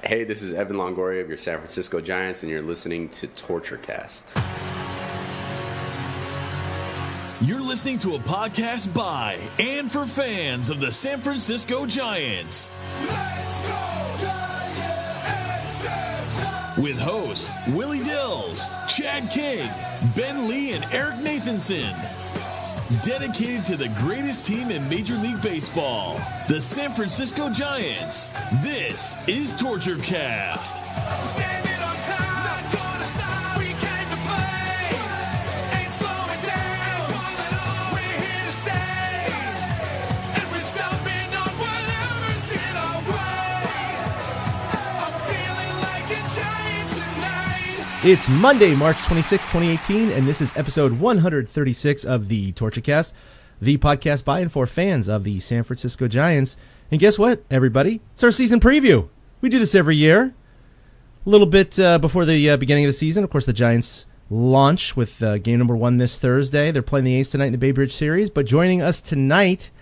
Hey, this is Evan Longoria of your San Francisco Giants, and you're listening to TortureCast. You're listening to a podcast by and for fans of the San Francisco Giants. Let's go, Giants! With hosts Willie Dills, Chad King, Ben Lee, and Eric Nathanson. Dedicated to the greatest team in Major League Baseball, the San Francisco Giants. This is TortureCast. Standing on time, not gonna stop. We came to play, ain't slowing down. Falling on, we're here to stay, and we're stopping on whatever's in our way. I'm feeling like a Giant tonight. It's Monday, March 26, 2018, and this is episode 136 of the TortureCast, the podcast by and for fans of the San Francisco Giants. And guess what, everybody? It's our season preview. We do this every year. A little bit before the beginning of the season. Of course, the Giants launch with game number 1 this Thursday. They're playing the A's tonight in the Bay Bridge Series. But joining us tonight,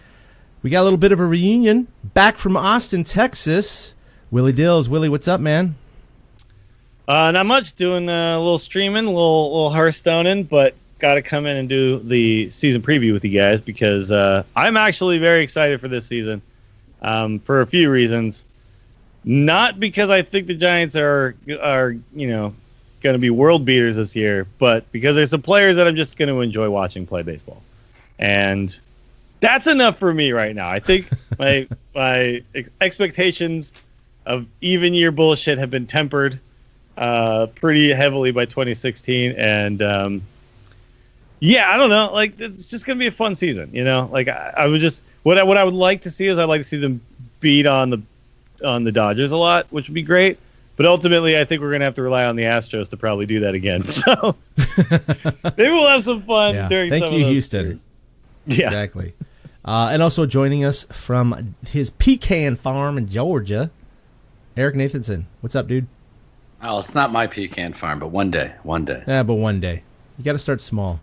we got a little bit of a reunion. Back from Austin, Texas, Willie Dills. Willie, what's up, man? Not much. Doing a little streaming, a little Hearthstoning, but got to come in and do the season preview with you guys because I'm actually very excited for this season for a few reasons. Not because I think the Giants are going to be world beaters this year, but because there's some players that I'm just going to enjoy watching play baseball, and that's enough for me right now. I think my expectations of even year bullshit have been tempered pretty heavily by 2016, and I don't know, like it's just gonna be a fun season, like I would just what I would like to see is I'd like to see them beat on the Dodgers a lot, which would be great, but ultimately I think we're gonna have to rely on the Astros to probably do that again, so maybe we'll have some fun during some of those Houston series. Yeah, exactly. And also joining us from his pecan farm in Georgia, Eric Nathanson. What's up, dude? Oh, it's not my pecan farm, but one day. Yeah, but one day. You got to start small.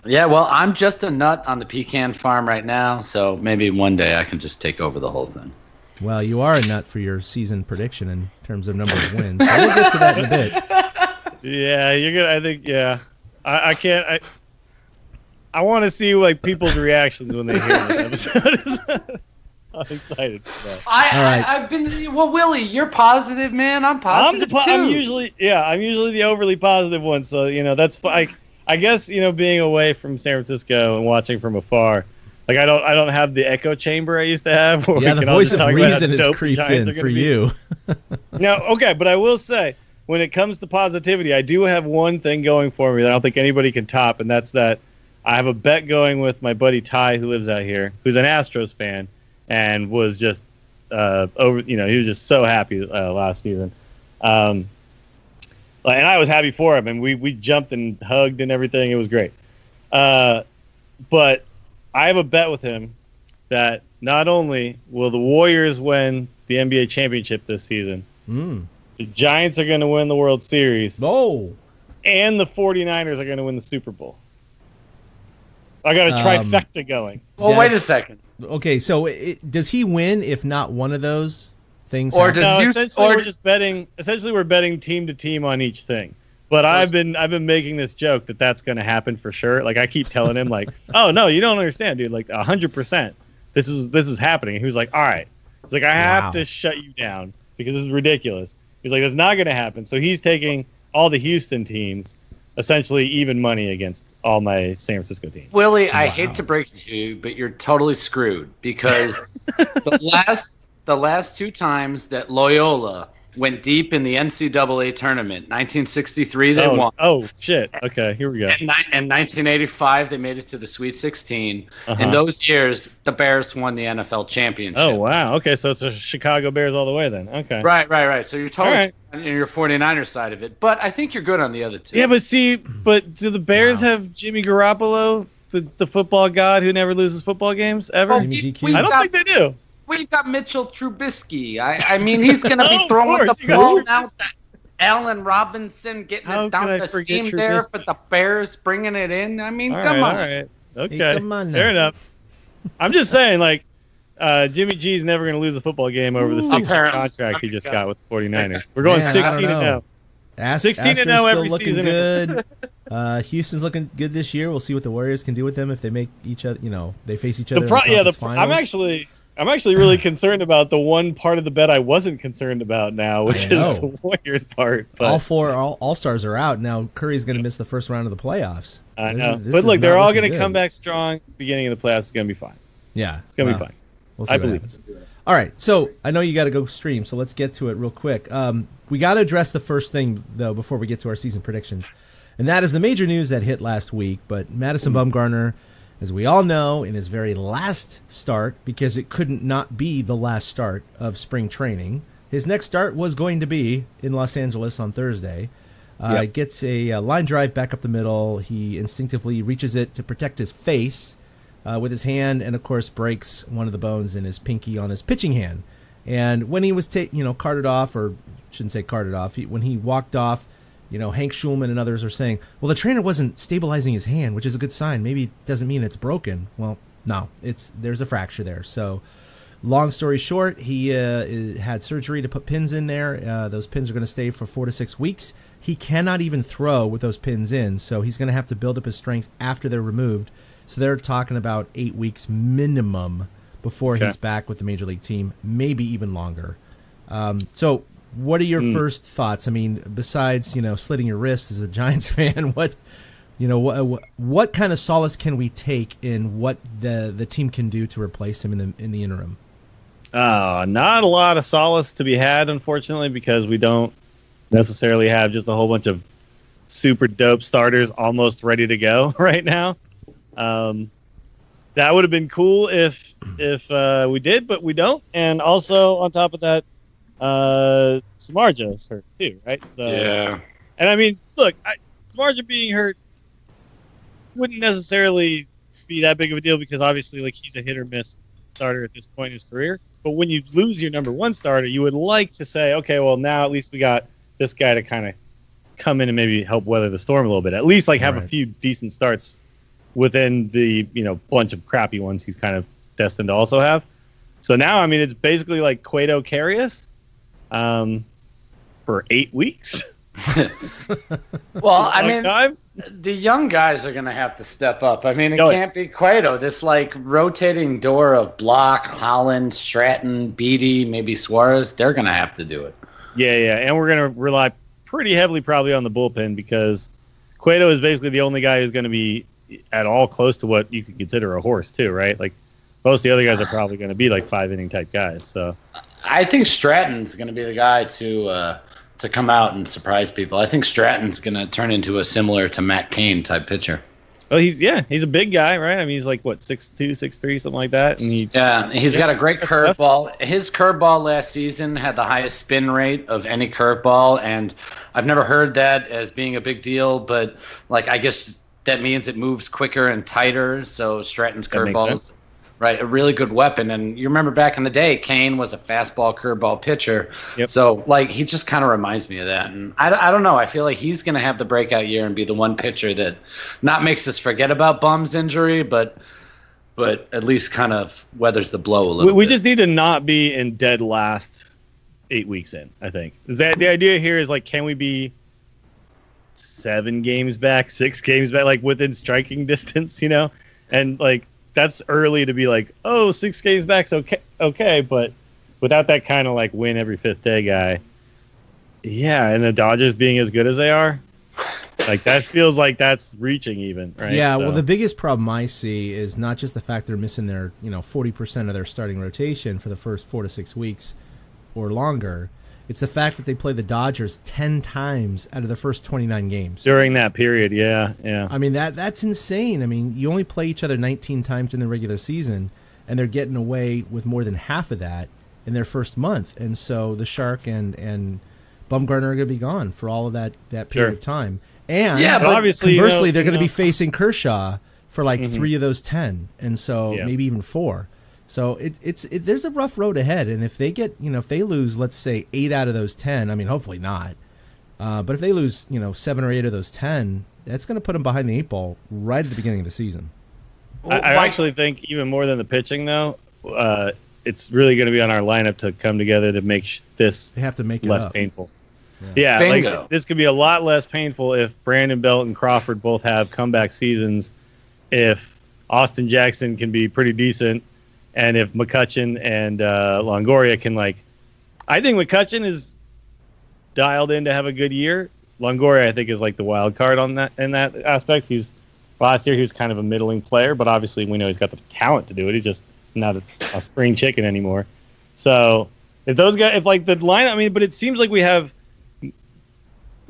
Yeah, well, I'm just a nut on the pecan farm right now, so maybe one day I can just take over the whole thing. Well, you are a nut for your season prediction in terms of number of wins. So we'll get to that in a bit. Yeah, you're good. I think, yeah. I can't. I want to see like people's reactions when they hear this episode. I'm excited for that. I've been Willie. You're positive, man. I'm positive too. I'm usually the overly positive one. So that's I guess being away from San Francisco and watching from afar, like I don't have the echo chamber I used to have. Where the voice of reason has creeped in for you. Now, okay, but I will say when it comes to positivity, I do have one thing going for me that I don't think anybody can top, and that's that I have a bet going with my buddy Ty, who lives out here, who's an Astros fan. And was just he was just so happy last season, and I was happy for him. And we jumped and hugged and everything. It was great. But I have a bet with him that not only will the Warriors win the NBA championship this season, the Giants are going to win the World Series. And the 49ers are going to win the Super Bowl. I got a trifecta going. Well, wait a second. Okay, so does he win if not one of those things? Or we're just betting. Essentially, we're betting team to team on each thing. But I've been making this joke that that's going to happen for sure. Like I keep telling him, like, oh no, you don't understand, dude. Like 100%, this is happening. And he was like, all right. It's like I have to shut you down because this is ridiculous. He's like, that's not going to happen. So he's taking all the Houston teams, essentially even money against all my San Francisco teams. Willie, I hate to break it to you, but you're totally screwed because the last 2 times that Loyola went deep in the NCAA tournament, 1963 they won. Oh shit! Okay, here we go. And 1985 they made it to the Sweet 16. In those years, the Bears won the NFL championship. Oh wow! Okay, so it's a Chicago Bears all the way then. Okay. Right. So you're totally on your 49ers side of it, but I think you're good on the other two. Yeah, but do the Bears have Jimmy Garoppolo, the football god who never loses football games ever? Well, I don't think they do. We've got Mitchell Trubisky. I mean, he's going to be throwing the ball out. Allen Robinson getting it down the seam there, but the Bears bringing it in. I mean, come on. All right. Okay. Hey, come on now. Fair enough. I'm just saying, like, Jimmy G's never going to lose a football game over the 6-year contract he just got with the 49ers. We're going 16-0. 16-0 every looking season. Good. Houston's looking good this year. We'll see what the Warriors can do with them if they make each other. They face each other. I'm actually really concerned about the one part of the bet I wasn't concerned about now, which is the Warriors part. But all four All-Stars are out now. Curry's going to miss the first round of the playoffs. I know, but look, they're all going to come back strong. Beginning of the playoffs is going to be fine. Yeah, it's going to be fine. We'll see. I believe it. All right, so I know you got to go stream, so let's get to it real quick. We got to address the first thing though before we get to our season predictions, and that is the major news that hit last week. But Madison Bumgarner, as we all know, in his very last start, because it couldn't not be the last start of spring training, his next start was going to be in Los Angeles on Thursday. Gets a line drive back up the middle. He instinctively reaches it to protect his face with his hand, and of course breaks one of the bones in his pinky on his pitching hand. And when he was carted off, or shouldn't say carted off, when he walked off, Hank Schulman and others are saying, well, the trainer wasn't stabilizing his hand, which is a good sign. Maybe it doesn't mean it's broken. Well, no, there's a fracture there. So long story short, he had surgery to put pins in there. Those pins are going to stay for 4 to 6 weeks. He cannot even throw with those pins in, so he's going to have to build up his strength after they're removed. So they're talking about 8 weeks minimum before he's back with the Major League team, maybe even longer. So what are your first thoughts? I mean, besides, slitting your wrist as a Giants fan, what kind of solace can we take in what the team can do to replace him in the interim? Not a lot of solace to be had, unfortunately, because we don't necessarily have just a whole bunch of super dope starters almost ready to go right now. That would have been cool if we did, but we don't. And also on top of that, Samardzija is hurt too, right? So, yeah. And I mean, look, Samardzija being hurt wouldn't necessarily be that big of a deal because obviously, he's a hit or miss starter at this point in his career. But when you lose your number one starter, you would like to say, okay, well now at least we got this guy to kind of come in and maybe help weather the storm a little bit. At least have a few decent starts within the bunch of crappy ones he's kind of destined to also have. So now, I mean, it's basically like Cueto Carius for 8 weeks. Well, I mean, the young guys are going to have to step up. I mean, it can't be Cueto. This rotating door of Block, Holland, Stratton, Beatty, maybe Suarez, they're going to have to do it. Yeah, and we're going to rely pretty heavily probably on the bullpen because Cueto is basically the only guy who's going to be at all close to what you could consider a horse too, right? Most of the other guys are probably going to be 5-inning type guys. So I think Stratton's going to be the guy to come out and surprise people. I think Stratton's going to turn into a similar to Matt Cain type pitcher. Well, he's a big guy, right? I mean, he's 6'2", 6'3", something like that. And he's got a great curveball. His curveball last season had the highest spin rate of any curveball, and I've never heard that as being a big deal, but I guess that means it moves quicker and tighter. So Stratton's curveball is a really good weapon. And you remember back in the day, Cain was a fastball curveball pitcher. Yep. So he just kind of reminds me of that. And I don't know. I feel like he's going to have the breakout year and be the one pitcher that not makes us forget about Bum's injury, but at least kind of weathers the blow a little bit. We just need to not be in dead last 8 weeks in, I think. The idea here is can we be 7 games back, 6 games back, within striking distance, and that's early to be 6 games back's okay, but without that kind of win every 5th day guy, and the Dodgers being as good as they are, that feels like that's reaching even, right? Yeah, well, the biggest problem I see is not just the fact they're missing their 40% of their starting rotation for the first 4 to 6 weeks or longer. It's the fact that they play the Dodgers 10 times out of the first 29 games. During that period, yeah. I mean, that's insane. I mean, you only play each other 19 times in the regular season, and they're getting away with more than half of that in their first month. And so the Shark and Bumgarner are going to be gone for all of that period of time. And but obviously, conversely, they're going to be facing Kershaw for 3 of those 10, and so maybe even 4. So there's a rough road ahead, and if they get if they lose, let's say 8 out of those 10, I mean hopefully not, but if they lose 7 or 8 of those 10, that's going to put them behind the 8 ball right at the beginning of the season. I actually think even more than the pitching though, it's really going to be on our lineup to come together to make this They have to make it less up. painful. Yeah, Bingo. like this could be a lot less painful if Brandon Belt and Crawford both have comeback seasons, if Austin Jackson can be pretty decent, and if McCutchen and Longoria can, like, I think McCutchen is dialed in to have a good year. Longoria, I think, is like the wild card on that in that aspect. Last year he was kind of a middling player, but obviously we know he's got the talent to do it. He's just not a spring chicken anymore. So if those guys, if like the lineup, I mean, but it seems like we have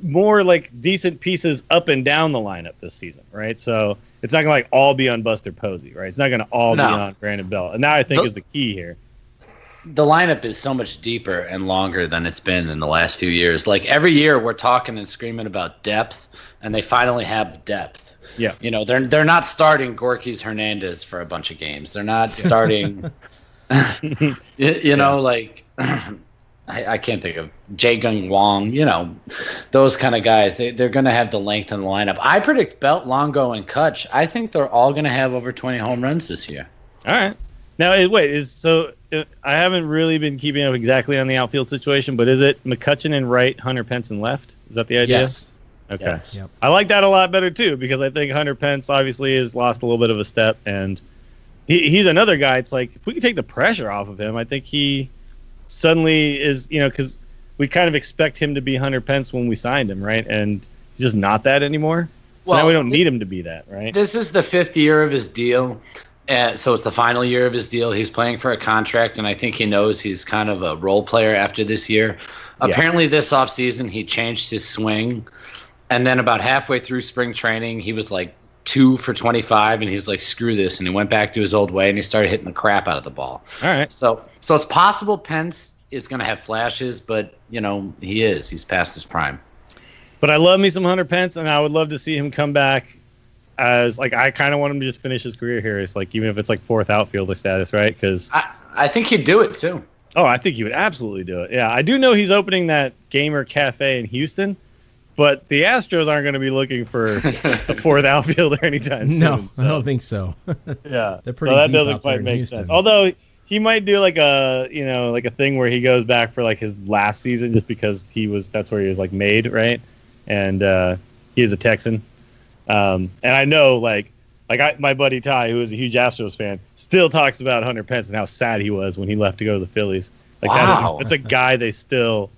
more like decent pieces up and down the lineup this season, right? So it's not gonna like all be on Buster Posey, right? It's not gonna all be on Brandon Belt, and that I think is the key here. The lineup is so much deeper and longer than it's been in the last few years. Like every year we're talking and screaming about depth, and they finally have depth. Yeah, you know, they're not starting Gorkys Hernandez for a bunch of games. They're not starting, you know, like I can't think of Jae-Gung Wong, you know, those kind of guys. They're going to have the length in the lineup. I predict Belt, Longo, and Kutch. I think they're all going to have over 20 home runs this year. All right. Now, I haven't really been keeping up exactly on the outfield situation, but is it McCutchen in right, Hunter Pence in left? Is that the idea? Yes. Okay. Yes. Yep. I like that a lot better, too, because I think Hunter Pence obviously has lost a little bit of a step, and he's another guy. It's like, if we can take the pressure off of him, I think he suddenly is, you know, because we kind of expect him to be Hunter Pence when we signed him, right? And he's just not that anymore. So now we don't need him to be that, right? This is the 5th year of his deal. So it's the final year of his deal. He's playing for a contract, and I think he knows he's kind of a role player after this year. Yeah. Apparently this offseason he changed his swing, and then about halfway through spring training he was like 2 for 25, and he was like, screw this, and he went back to his old way, and he started hitting the crap out of the ball. All right. So it's possible Pence is going to have flashes, but, you know, he's past his prime. But I love me some Hunter Pence, and I would love to see him come back as, like, I kind of want him to just finish his career here. It's like, even if it's like 4th outfielder status, right? Because I think he'd do it too. Oh, I think he would absolutely do it. Yeah, I do know he's opening that Gamer Cafe in Houston, but the Astros aren't going to be looking for a 4th outfielder anytime soon. No, so. I don't think so. Yeah, They're pretty so that deep doesn't out quite there in make Houston. sense. Although he might do like a thing where he goes back for like his last season just because that's where he was like made, right? And he is a Texan. And I know my buddy Ty, who is a huge Astros fan, still talks about Hunter Pence and how sad he was when he left to go to the Phillies. Like wow. That's a guy they still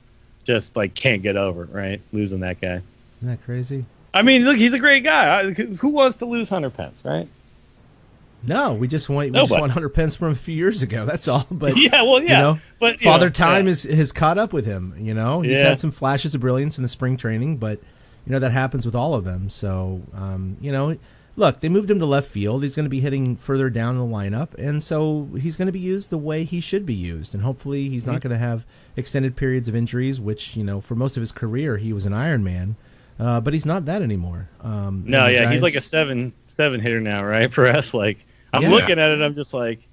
just like can't get over, right? Losing that guy. Isn't that crazy? I mean, look, he's a great guy. Who wants to lose Hunter Pence, right? No, we just want Hunter Pence from a few years ago. That's all. But yeah, well, yeah. You know, but Father Time has caught up with him. You know, he's Yeah. had some flashes of brilliance in the spring training, but you know that happens with all of them. So, you know, look, they moved him to left field. He's going to be hitting further down in the lineup, and so he's going to be used the way he should be used. And hopefully, he's not going to have extended periods of injuries. Which, you know, for most of his career, he was an Iron Man, but he's not that anymore. No, yeah, he's like a seven hitter now, right? For us, like I'm looking at it, I'm just like,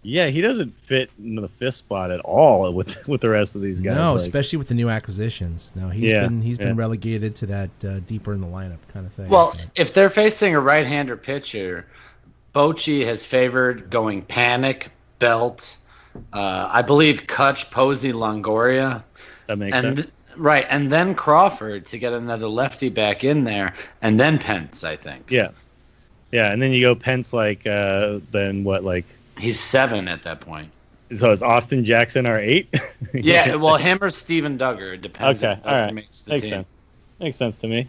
yeah, he doesn't fit in the 5th spot at all with the rest of these guys. No, like, especially with the new acquisitions. No, he's been relegated to that deeper in the lineup kind of thing. Well, if they're facing a right-hander pitcher, Bochy has favored going Panik, Belt, I believe Kutch, Posey, Longoria. that makes sense. Right, and then Crawford to get another lefty back in there, and then Pence, I think. Yeah, and then you go Pence, then what, like He's 7 at that point. so is Austin Jackson our 8? Yeah, well, him or Steven Duggar. It depends. Okay, if all Duggar right, makes the makes team. sense. Makes sense to me.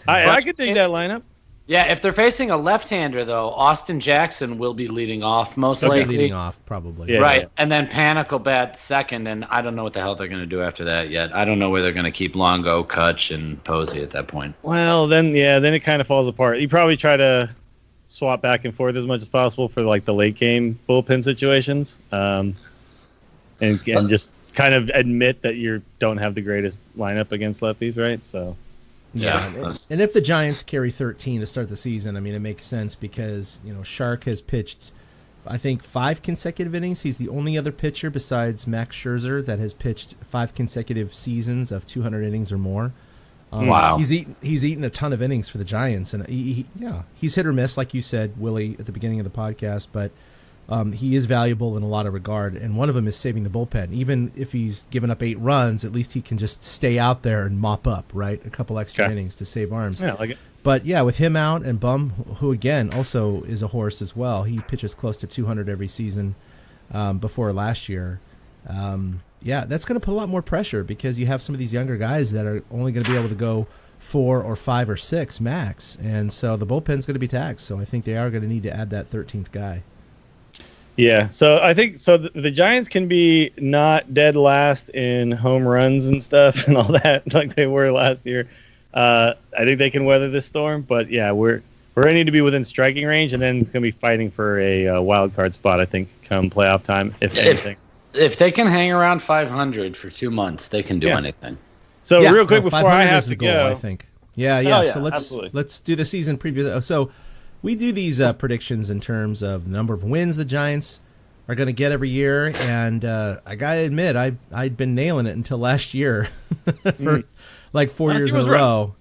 I could take that lineup. Yeah, if they're facing a left-hander, though, Austin Jackson will be leading off most They'll be likely. leading off probably. Yeah. Right, and then Panik will bat second, and I don't know what the hell they're going to do after that yet. I don't know where they're going to keep Longo, Kutch, and Posey at that point. Well, then it kind of falls apart. You probably try to swap back and forth as much as possible for like the late game bullpen situations, and just kind of admit that you don't have the greatest lineup against lefties, right? So. Yeah, and if the Giants carry 13 to start the season, I mean, it makes sense because, you know, Shark has pitched, I think, 5 consecutive innings. He's the only other pitcher besides Max Scherzer that has pitched 5 consecutive seasons of 200 innings or more. Wow. He's eaten a ton of innings for the Giants, and he's hit or miss, like you said, Willie, at the beginning of the podcast. But he is valuable in a lot of regard, and one of them is saving the bullpen. Even if he's given up 8 runs, at least he can just stay out there and mop up, right? A couple extra innings to save arms. Yeah, like it. But yeah, with him out and Bum, who again also is a horse as well, he pitches close to 200 every season before last year. Yeah, that's going to put a lot more pressure because you have some of these younger guys that are only going to be able to go 4 or 5 or 6 max, and so the bullpen's going to be taxed. So I think they are going to need to add that 13th guy. Yeah, so I think the Giants can be not dead last in home runs and stuff and all that like they were last year. I think they can weather this storm, but yeah, we're going to need to be within striking range, and then it's going to be fighting for a wild card spot, I think, come playoff time, if anything. If they can hang around 500 for 2 months, they can do anything. So real quick before I have to go, I think. Yeah. So absolutely. let's do the season preview. So we do these predictions in terms of the number of wins the Giants are going to get every year, and I gotta admit, I'd been nailing it until last year for like 4 years in a row.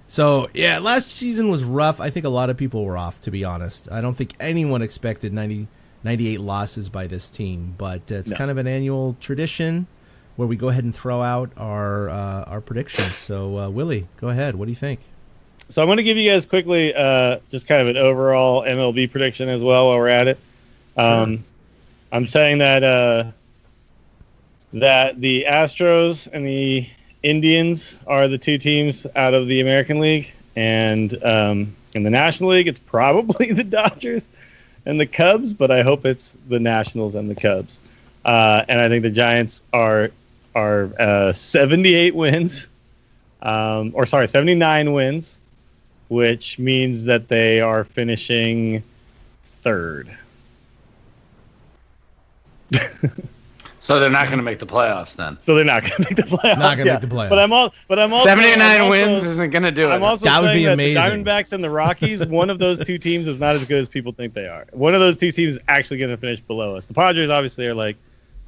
So yeah, last season was rough. I think a lot of people were off, to be honest. I don't think anyone expected 98 losses by this team, but it's kind of an annual tradition where we go ahead and throw out our predictions. So Willie, go ahead. What do you think? So I'm going to give you guys quickly just kind of an overall MLB prediction as well while we're at it. Sure. I'm saying that that the Astros and the Indians are the 2 teams out of the American League, and in the National League, it's probably the Dodgers and the Cubs, but I hope it's the Nationals and the Cubs. And I think the Giants are 78 wins, 79 wins, which means that they are finishing 3rd. So they're not going to make the playoffs then. So they're not going to make the playoffs. Not going to make the playoffs. But I'm also 79 wins isn't going to do it. I'm also that would saying be that amazing. the Diamondbacks and the Rockies, one of those 2 teams is not as good as people think they are. One of those 2 teams is actually going to finish below us. The Padres obviously are like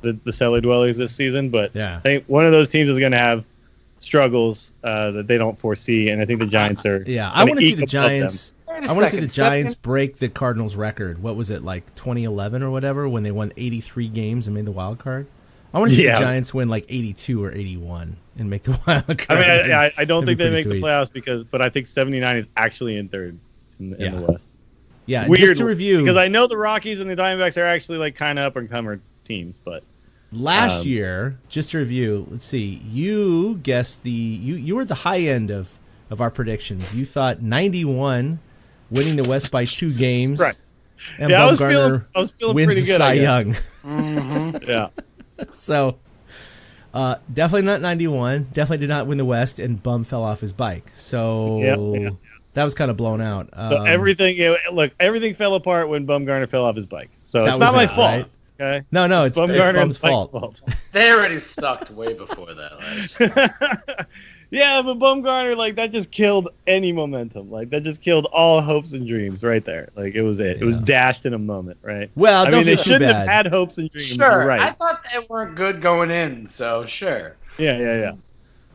the cellar dwellers this season, but I think one of those teams is going to have struggles that they don't foresee, and I think the Giants are. Yeah, I want to see the Giants. Wait a I want to see second, the Giants break the Cardinals' record. What was it, like 2011 or whatever, when they won 83 games and made the wild card? I want to see the Giants win like 82 or 81 and make the wild card. I mean, I don't think they make sweet. the playoffs but I think 79 is actually in 3rd in the West. Yeah, Weird, just to review, because I know the Rockies and the Diamondbacks are actually like kind of up and comer teams, but last year, just to review, let's see, you guessed you were at the high end of our predictions. You thought 91 winning the West by 2 games. Right. And I was Bumgarner feeling wins pretty the good. Cy Young. Yeah. So, definitely not 91. Definitely did not win the West, and Bum fell off his bike. So that was kind of blown out. So everything fell apart when Bumgarner fell off his bike. So it's not my fault. Right? Okay. No, it's Bum's fault. They already sucked way before that last year. Yeah, but Bumgarner, like, that just killed any momentum. Like, that just killed all hopes and dreams right there. Like, it was it. It was dashed in a moment, right? Well, I mean, they shouldn't have had hopes and dreams. Sure, right. I thought they weren't good going in, so sure. Yeah.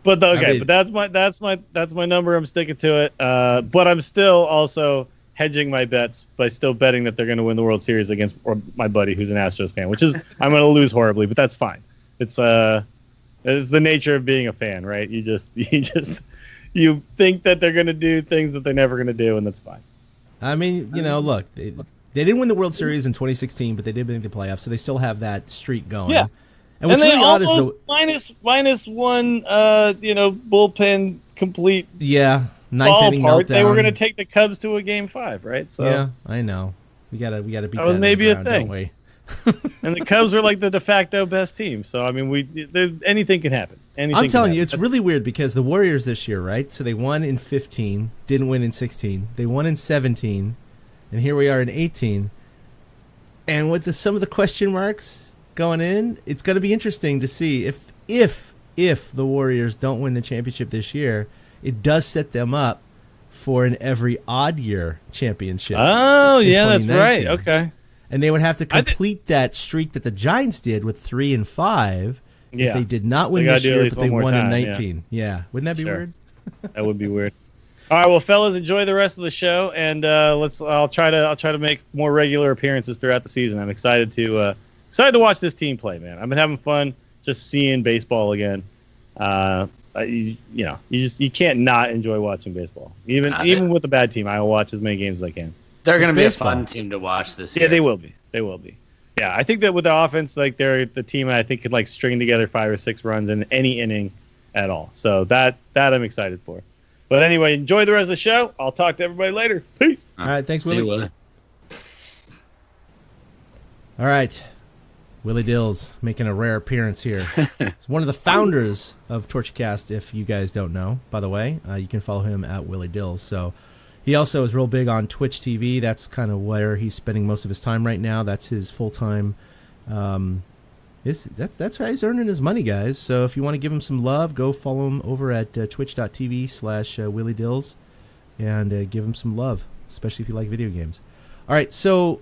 But but that's my number. I'm sticking to it. But I'm still also hedging my bets by still betting that they're going to win the World Series against my buddy who's an Astros fan, which is I'm going to lose horribly, but that's fine. It's the nature of being a fan, right? You think that they're going to do things that they're never going to do, and that's fine. I mean, look, they didn't win the World Series in 2016, but they did make the playoffs, so they still have that streak going. Yeah. And what's they really odd is minus one, bullpen complete. Yeah, ninth inning ballpark. meltdown. They were going to take the Cubs to a Game 5, right? So yeah, I know. We gotta beat that. That was maybe a thing. Don't we? And the Cubs are like the de facto best team. So I mean, anything can happen. I'm telling you, it's really weird because the Warriors this year, right? So they won in 15, didn't win in 16. They won in 17, and here we are in 18. And with some of the question marks going in, it's going to be interesting to see if the Warriors don't win the championship this year, it does set them up for an every odd year championship. Oh, yeah, that's right. Okay. And they would have to complete that streak that the Giants did with 3 and 5 if they did not win this year, but they won in 19. Yeah. Wouldn't that be weird? That would be weird. All right, well, fellas, enjoy the rest of the show, and I'll try to make more regular appearances throughout the season. I'm excited to watch this team play, man. I've been having fun just seeing baseball again. You can't not enjoy watching baseball. Even with a bad team, I will watch as many games as I can. They're going to be a fun team to watch this year. Yeah, they will be. They will be. Yeah, I think that with the offense, like they're the team I think could like string together 5 or 6 runs in any inning at all. So that I'm excited for. But anyway, enjoy the rest of the show. I'll talk to everybody later. Peace. All right, thanks, See you, Willie. Willie. All right. Willie Dills making a rare appearance here. He's one of the founders of TorchCast, if you guys don't know, by the way. You can follow him at Willie Dills. So he also is real big on Twitch TV. That's kind of where he's spending most of his time right now. That's his full-time. That's how he's earning his money, guys. So if you want to give him some love, go follow him over at twitch.tv/Willie Dills and give him some love, especially if you like video games. All right, so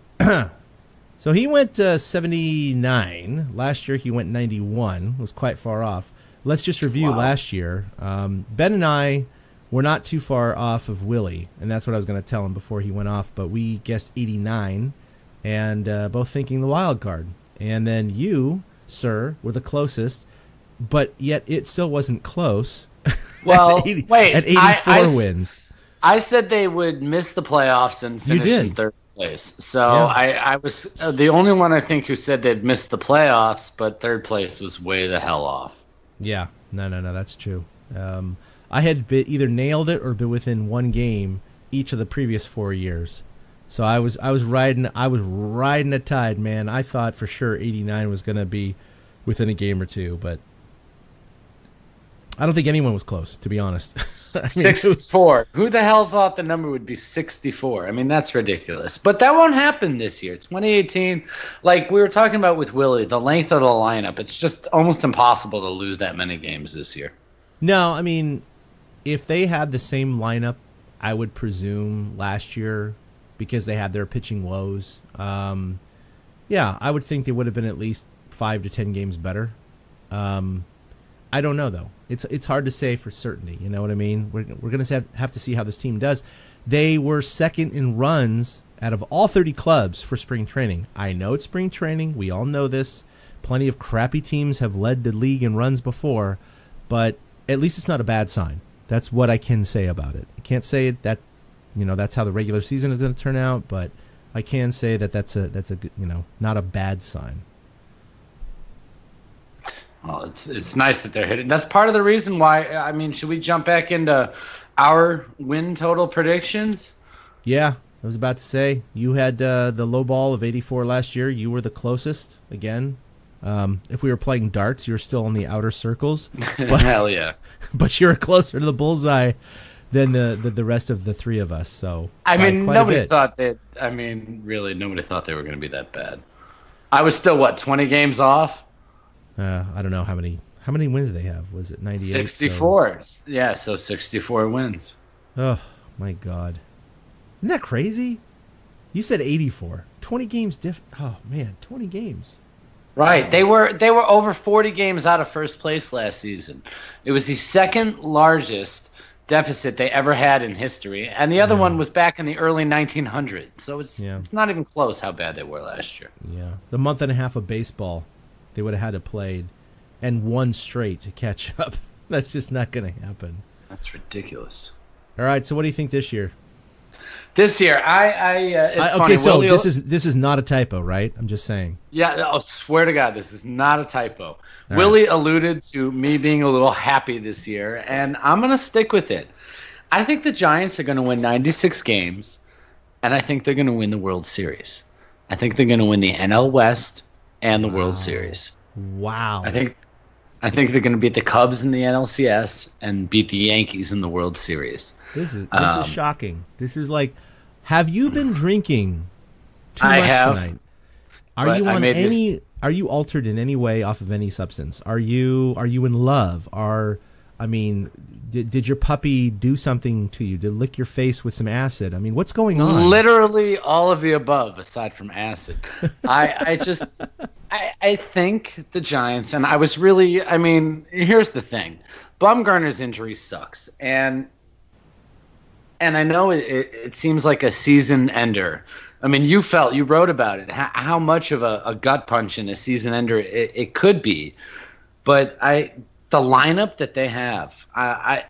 so he went 79. Last year he went 91. Was quite far off. Let's just review last year. Ben and I were not too far off of Willie, and that's what I was going to tell him before he went off, but we guessed 89 and both thinking the wild card. And then you, sir, were the closest, but yet it still wasn't close. Well, at 84 wins. I said they would miss the playoffs and finish in third place. So yeah. I was the only one I think who said they'd miss the playoffs, but third place was way the hell off. Yeah, no, that's true. I had either nailed it or been within one game each of the previous 4 years. So I was riding a tide, man. I thought for sure 89 was going to be within a game or two, but I don't think anyone was close, to be honest. 64. Who the hell thought the number would be 64? I mean, that's ridiculous. But that won't happen this year. 2018, like we were talking about with Willie, the length of the lineup, it's just almost impossible to lose that many games this year. No, I mean, if they had the same lineup, I would presume last year, because they had their pitching woes. Yeah, I would think they would have been at least 5 to 10 games better. I don't know, though. It's hard to say for certainty. You know what I mean? We're going to have to see how this team does. They were second in runs out of all 30 clubs for spring training. I know it's spring training. We all know this. Plenty of crappy teams have led the league in runs before, but at least it's not a bad sign. That's what I can say about it. I can't say that, that's how the regular season is going to turn out, but I can say that that's a not a bad sign. Well, it's nice that they're hitting. That's part of the reason why. I mean, should we jump back into our win total predictions? Yeah, I was about to say you had the low ball of 84 last year. You were the closest again. If we were playing darts, you're still in the outer circles. But, hell yeah! But you're closer to the bullseye than the rest of the three of us. So nobody thought that. I mean, really, nobody thought they were going to be that bad. I was still 20 games off. I don't know how many wins they have. Was it 98? 64. So... Yeah, so 64 wins. Oh my God, isn't that crazy? You said 84. 20 games Oh man, 20 games. Right. They were over 40 games out of first place last season. It was the second largest deficit they ever had in history, and the other one was back in the early 1900s. So it's not even close how bad they were last year. Yeah. The month and a half of baseball they would have had to play and one straight to catch up. That's just not going to happen. That's ridiculous. All right, so what do you think this year? This year, it's funny. Okay, so this is not a typo, right? I'm just saying. Yeah, I swear to God, this is not a typo. Willie alluded to me being a little happy this year, and I'm going to stick with it. I think the Giants are going to win 96 games, and I think they're going to win the World Series. I think they're going to win the NL West and the World Series. Wow. I think they're going to beat the Cubs in the NLCS and beat the Yankees in the World Series. This is shocking. This is like, have you been drinking too much tonight? Are you altered in any way off of any substance? Are you in love? Did your puppy do something to you? Did it lick your face with some acid? I mean, what's going on? Literally all of the above, aside from acid. I think the Giants, and here's the thing. Bumgarner's injury sucks. And and I know it seems like a season ender. I mean, you wrote about it, how much of a gut punch and a season ender it could be. But the lineup that they have,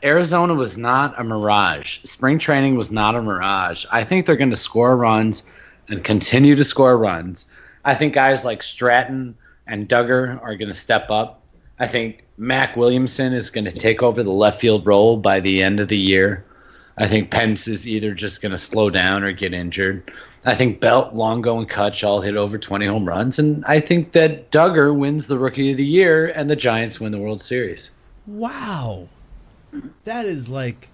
Arizona was not a mirage. Spring training was not a mirage. I think they're going to score runs and continue to score runs. I think guys like Stratton and Duggar are going to step up. I think Mac Williamson is going to take over the left field role by the end of the year. I think Pence is either just going to slow down or get injured. I think Belt, Longo, and Kutch all hit over 20 home runs. And I think that Duggar wins the Rookie of the Year and the Giants win the World Series. Wow. That is like,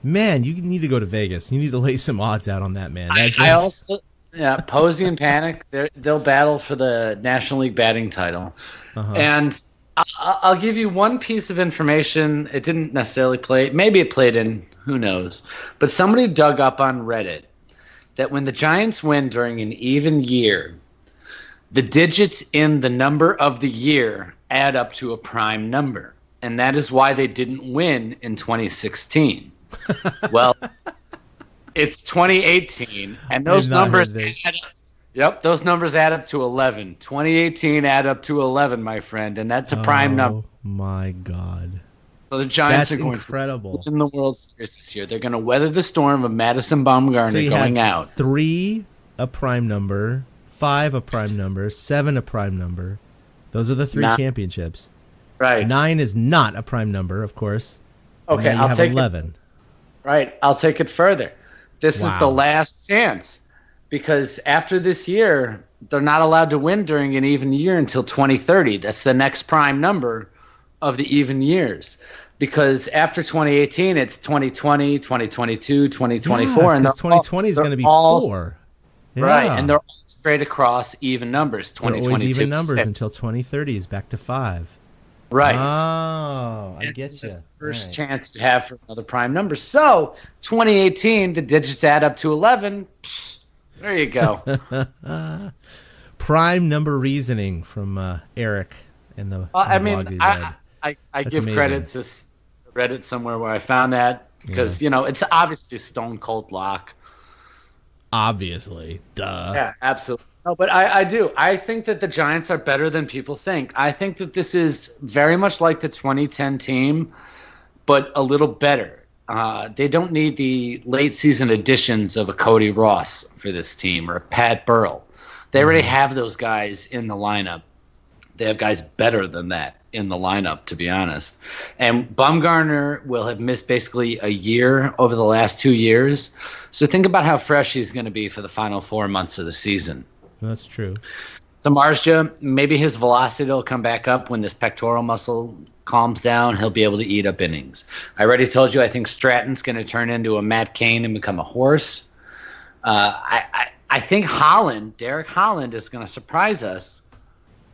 man, you need to go to Vegas. You need to lay some odds out on that, man. I also, Posey and Panik, they'll battle for the National League batting title. Uh-huh. And I'll give you one piece of information. It didn't necessarily play. Maybe it played in. Who knows? But somebody dug up on Reddit that when the Giants win during an even year, the digits in the number of the year add up to a prime number. And that is why they didn't win in 2016. Well, it's 2018, and those numbers add up. Yep, those numbers add up to 11. 2018 add up to 11, my friend, and that's a prime number. Oh, my God. So the Giants are going incredible. to win the World Series this year. They're going to weather the storm of Madison Bumgarner going out. 3, a prime number, 5, a prime number, 7, a prime number. Those are the 3 championships. Right. 9 is not a prime number, of course. Okay, I'll take 11. Right, I'll take it further. This is the last chance, because after this year, they're not allowed to win during an even year until 2030. That's the next prime number of the even years. Because after 2018, it's 2020, 2022, 2024. And 2020 is going to be 4. Yeah. Right, and they're all straight across even numbers. 2022. They're always even numbers until 2030 is back to 5. Right. Oh, I get you. That's the first chance you have for another prime number. So, 2018, the digits add up to 11. Psh, there you go. Prime number reasoning from Eric and the I blog mean, he read. I give amazing. credit to Reddit somewhere where I found that because, it's obviously stone cold lock. Obviously. Duh. Yeah, absolutely. No, but I do. I think that the Giants are better than people think. I think that this is very much like the 2010 team, but a little better. They don't need the late season additions of a Cody Ross for this team or a Pat Burrell. They already have those guys in the lineup. They have guys better than that in the lineup, to be honest. And Bumgarner will have missed basically a year over the last 2 years. So think about how fresh he's going to be for the final 4 months of the season. That's true. Samardzija, maybe his velocity will come back up when this pectoral muscle calms down. He'll be able to eat up innings. I already told you I think Stratton's going to turn into a Matt Cain and become a horse. I think Derek Holland is going to surprise us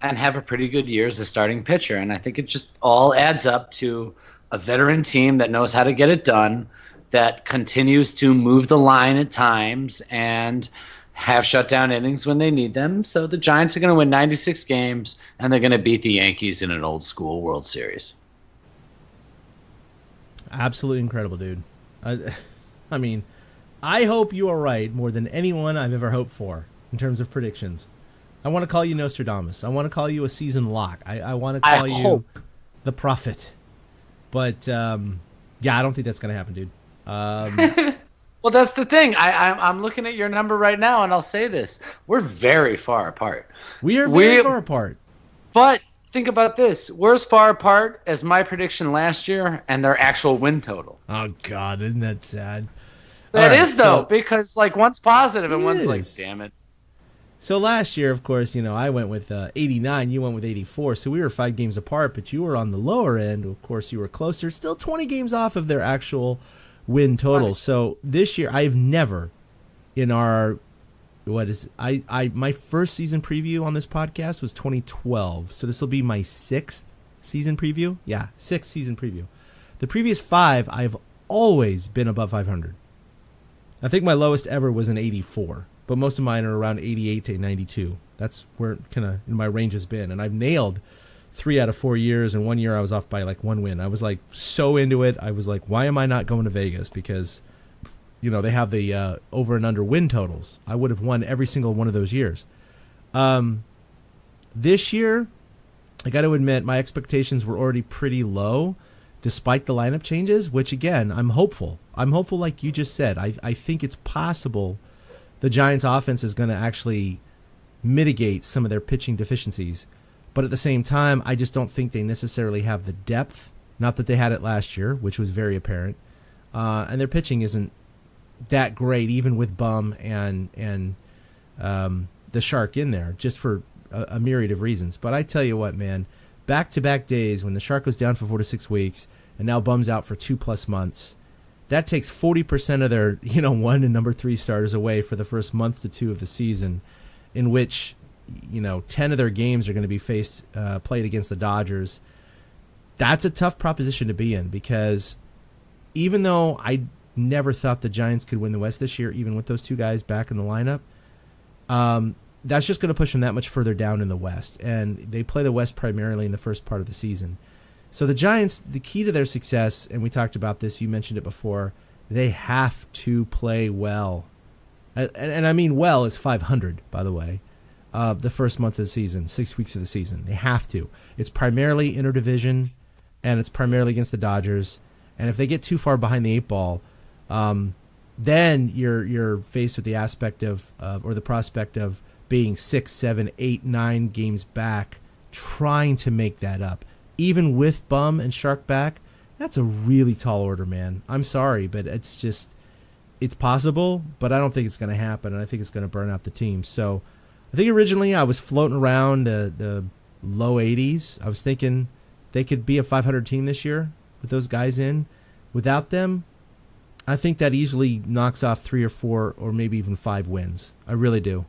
and have a pretty good year as a starting pitcher. And I think it just all adds up to a veteran team that knows how to get it done, that continues to move the line at times and have shutdown innings when they need them. So the Giants are going to win 96 games, and they're going to beat the Yankees in an old school World Series. Absolutely incredible, dude. I mean, I hope you are right more than anyone I've ever hoped for in terms of predictions. I want to call you Nostradamus. I want to call you a season lock. I want to call you the prophet. But, yeah, I don't think that's going to happen, dude. Well, that's the thing. I'm looking at your number right now, and I'll say this. We're very far apart. We are very far apart. But think about this. We're as far apart as my prediction last year and their actual win total. Oh, God, isn't that sad? That is, though, because one's positive and one's like, damn it. So last year, of course, I went with 89. You went with 84. So we were 5 games apart, but you were on the lower end. Of course, you were closer. Still 20 games off of their actual win total. So this year, I've never in our my first season preview on this podcast was 2012. So this will be my 6th season preview. Yeah, 6th season preview. The previous 5, I've always been above 500. I think my lowest ever was an 84, but most of mine are around 88 to 92. That's where kind of my range has been, and I've nailed 3 out of 4 years, and 1 year I was off by 1 win. I was so into it. I was like, why am I not going to Vegas? Because they have the over and under win totals. I would have won every single one of those years. This year, I got to admit, my expectations were already pretty low, despite the lineup changes, which, again, I'm hopeful. I'm hopeful, like you just said. I think it's possible the Giants' offense is going to actually mitigate some of their pitching deficiencies. But at the same time, I just don't think they necessarily have the depth. Not that they had it last year, which was very apparent. And their pitching isn't that great, even with Bum and the Shark in there, just for a myriad of reasons. But I tell you what, man, back-to-back days when the Shark was down for 4 to 6 weeks and now Bum's out for 2+ months, that takes 40% of their 1 and number 3 starters away for the first month to 2 of the season, in which 10 of their games are going to be played against the Dodgers. That's a tough proposition to be in, because even though I never thought the Giants could win the West this year, even with those 2 guys back in the lineup, that's just going to push them that much further down in the West. And they play the West primarily in the first part of the season. So the Giants, the key to their success, and we talked about this, you mentioned it before, they have to play well. And I mean well is 500, by the way, the first month of the season, 6 weeks of the season. They have to. It's primarily interdivision, and it's primarily against the Dodgers. And if they get too far behind the 8 ball, then you're faced with the aspect of or the prospect of being 6, 7, 8, 9 games back, trying to make that up. Even with Bum and Shark back, that's a really tall order, man. I'm sorry, but it's possible, but I don't think it's going to happen, and I think it's going to burn out the team. So I think originally I was floating around the low 80s. I was thinking they could be a 500 team this year with those guys in. Without them, I think that easily knocks off 3 or 4 or maybe even 5 wins. I really do.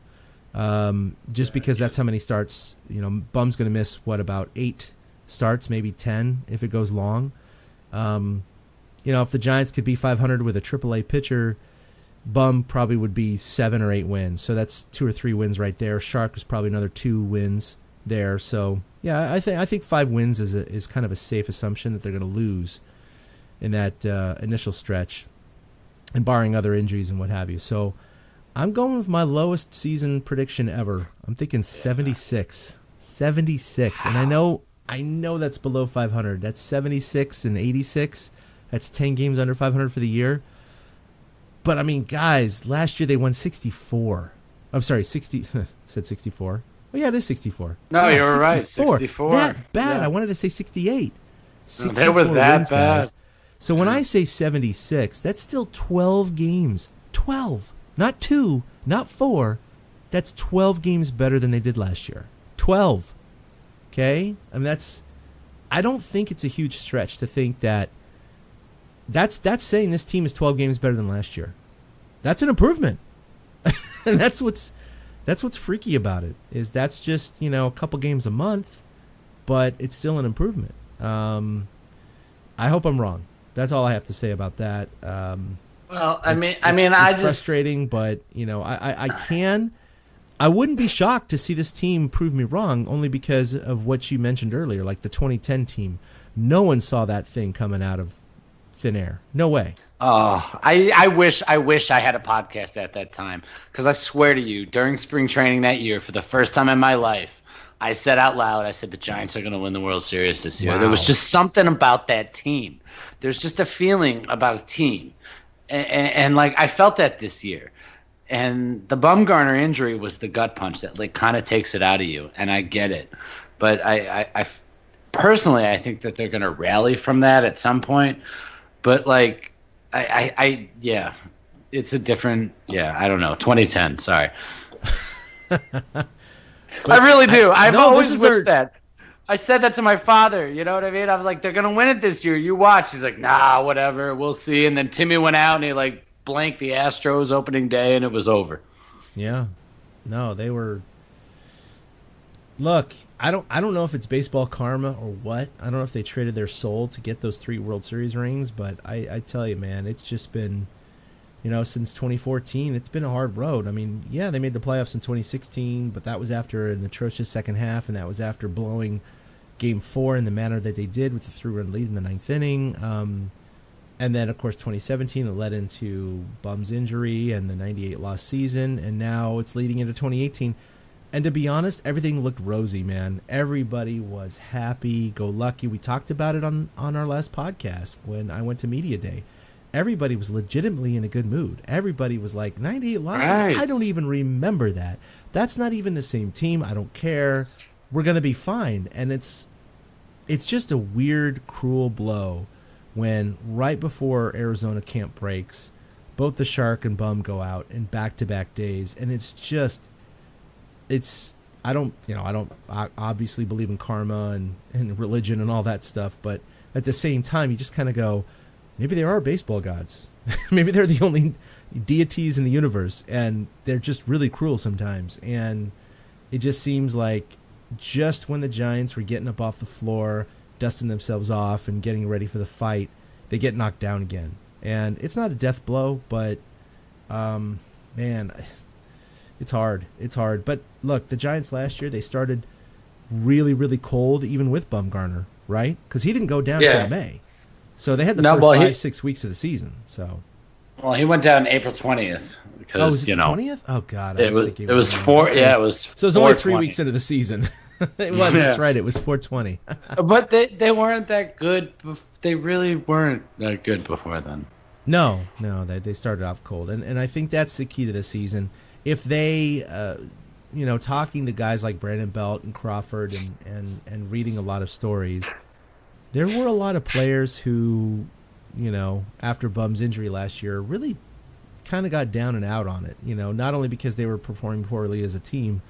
Just because that's how many starts. Bum's going to miss, about 8 starts, maybe 10 if it goes long. If the Giants could be 500 with a AAA pitcher, Bum probably would be 7 or 8 wins. So that's 2 or 3 wins right there. Shark is probably another 2 wins there. So yeah, I think 5 wins is kind of a safe assumption that they're going to lose in that initial stretch, and barring other injuries and what have you. So I'm going with my lowest season prediction ever. I'm thinking 76. 76. And I know that's below 500. That's 76 and 86. That's 10 games under 500 for the year. But, I mean, guys, last year they won 64. I'm sorry, 60. Said 64. Oh, yeah, it is 64. No, you were right. 64. That bad. Yeah. I wanted to say 68. 64 they were that wins, bad. guys. So when I say 76, that's still 12 games. 12. Not 2, not 4. That's 12 games better than they did last year. 12. Okay? I mean, I don't think it's a huge stretch to think that's saying this team is 12 games better than last year. That's an improvement. And that's what's freaky about it, is that's just, a couple games a month, but it's still an improvement. I hope I'm wrong. That's all I have to say about that. Well, it's frustrating, but I wouldn't be shocked to see this team prove me wrong, only because of what you mentioned earlier, like the 2010 team. No one saw that thing coming out of thin air. No way. Oh, I wish I had a podcast at that time, because I swear to you, during spring training that year, for the first time in my life, I said out loud, I said the Giants are going to win the World Series this year. Wow. There was just something about that team. There's just a feeling about a team. And like, I felt that this year. And the Bumgarner injury was the gut punch that like kind of takes it out of you. And I get it. But I personally, I think that they're going to rally from that at some point. But like, yeah, it's a different, I don't know, 2010, sorry. I really do. I've always wished that. I said that to my father. You know what I mean? I was like, they're going to win it this year. You watch. He's like, nah, whatever. We'll see. And then Timmy went out and he like blanked the Astros opening day and it was over. Yeah. No, they were. Look, I don't know if it's baseball karma or what. I don't know if they traded their soul to get those 3 World Series rings, but I tell you, man, it's just been, since 2014, it's been a hard road. I mean, yeah, they made the playoffs in 2016, but that was after an atrocious second half, and that was after blowing Game 4 in the manner that they did with the 3-run lead in the 9th inning. And then, of course, 2017, it led into Bum's injury and the 98 loss season, and now it's leading into 2018. And to be honest, everything looked rosy, man. Everybody was happy, go lucky. We talked about it on our last podcast when I went to Media Day. Everybody was legitimately in a good mood. Everybody was like, 98 losses? Right. I don't even remember that. That's not even the same team. I don't care. We're going to be fine. And it's just a weird, cruel blow when right before Arizona camp breaks, both the Shark and Bum go out in back-to-back days. And I don't obviously believe in karma and religion and all that stuff, but at the same time, you just kind of go, maybe there are baseball gods. Maybe they're the only deities in the universe, and they're just really cruel sometimes. And it just seems like just when the Giants were getting up off the floor, dusting themselves off and getting ready for the fight, they get knocked down again. And it's not a death blow, but, man, it's hard. It's hard. But look, the Giants last year, they started really, really cold, even with Bumgarner, right? Because he didn't go down until May. So they had the first 5-6 weeks of the season. So, well, he went down April 20th because was it the 20th? Oh God, it was 4. Yeah, it was. So it was only 3 weeks into the season. It was. Yeah. That's right. It was 4/20. But they weren't that good. They really weren't that good before then. No, they started off cold, and I think that's the key to the season. If they, talking to guys like Brandon Belt and Crawford and reading a lot of stories. There were a lot of players who, after Bum's injury last year, really kind of got down and out on it. Not only because they were performing poorly as a team,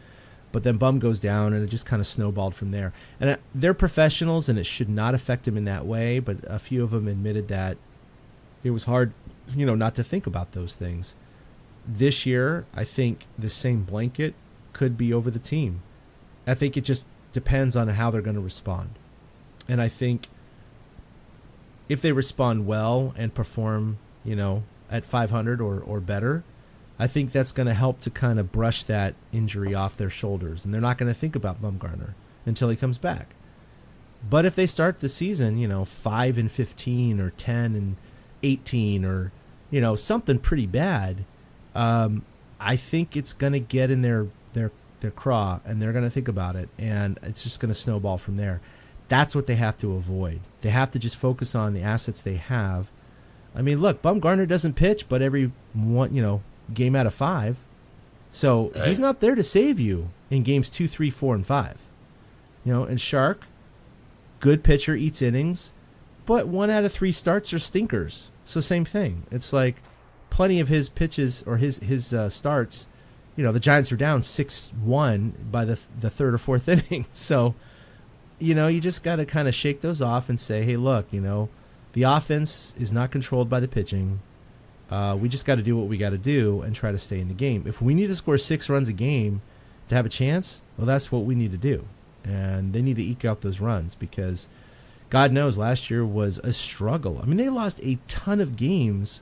but then Bum goes down and it just kind of snowballed from there. And they're professionals and it should not affect them in that way, but a few of them admitted that it was hard, not to think about those things. This year, I think the same blanket could be over the team. I think it just depends on how they're going to respond. And I think if they respond well and perform, at 500 or better, I think that's going to help to kind of brush that injury off their shoulders. And they're not going to think about Bumgarner until he comes back. But if they start the season, 5-15 or 10-18 or, something pretty bad, I think it's going to get in their craw and they're going to think about it. And it's just going to snowball from there. That's what they have to avoid. They have to just focus on the assets they have. I mean, look, Bumgarner doesn't pitch, but every one, game out of 5. So he's not there to save you in games 2, 3, 4, and 5. And Shark, good pitcher, eats innings, but 1 out of 3 starts are stinkers. So same thing. It's like plenty of his pitches or his starts, the Giants are down 6-1 by the third or fourth inning. So, you just got to kind of shake those off and say, hey, look, the offense is not controlled by the pitching. We just got to do what we got to do and try to stay in the game. If we need to score 6 runs a game to have a chance, well, that's what we need to do. And they need to eke out those runs because God knows last year was a struggle. I mean, they lost a ton of games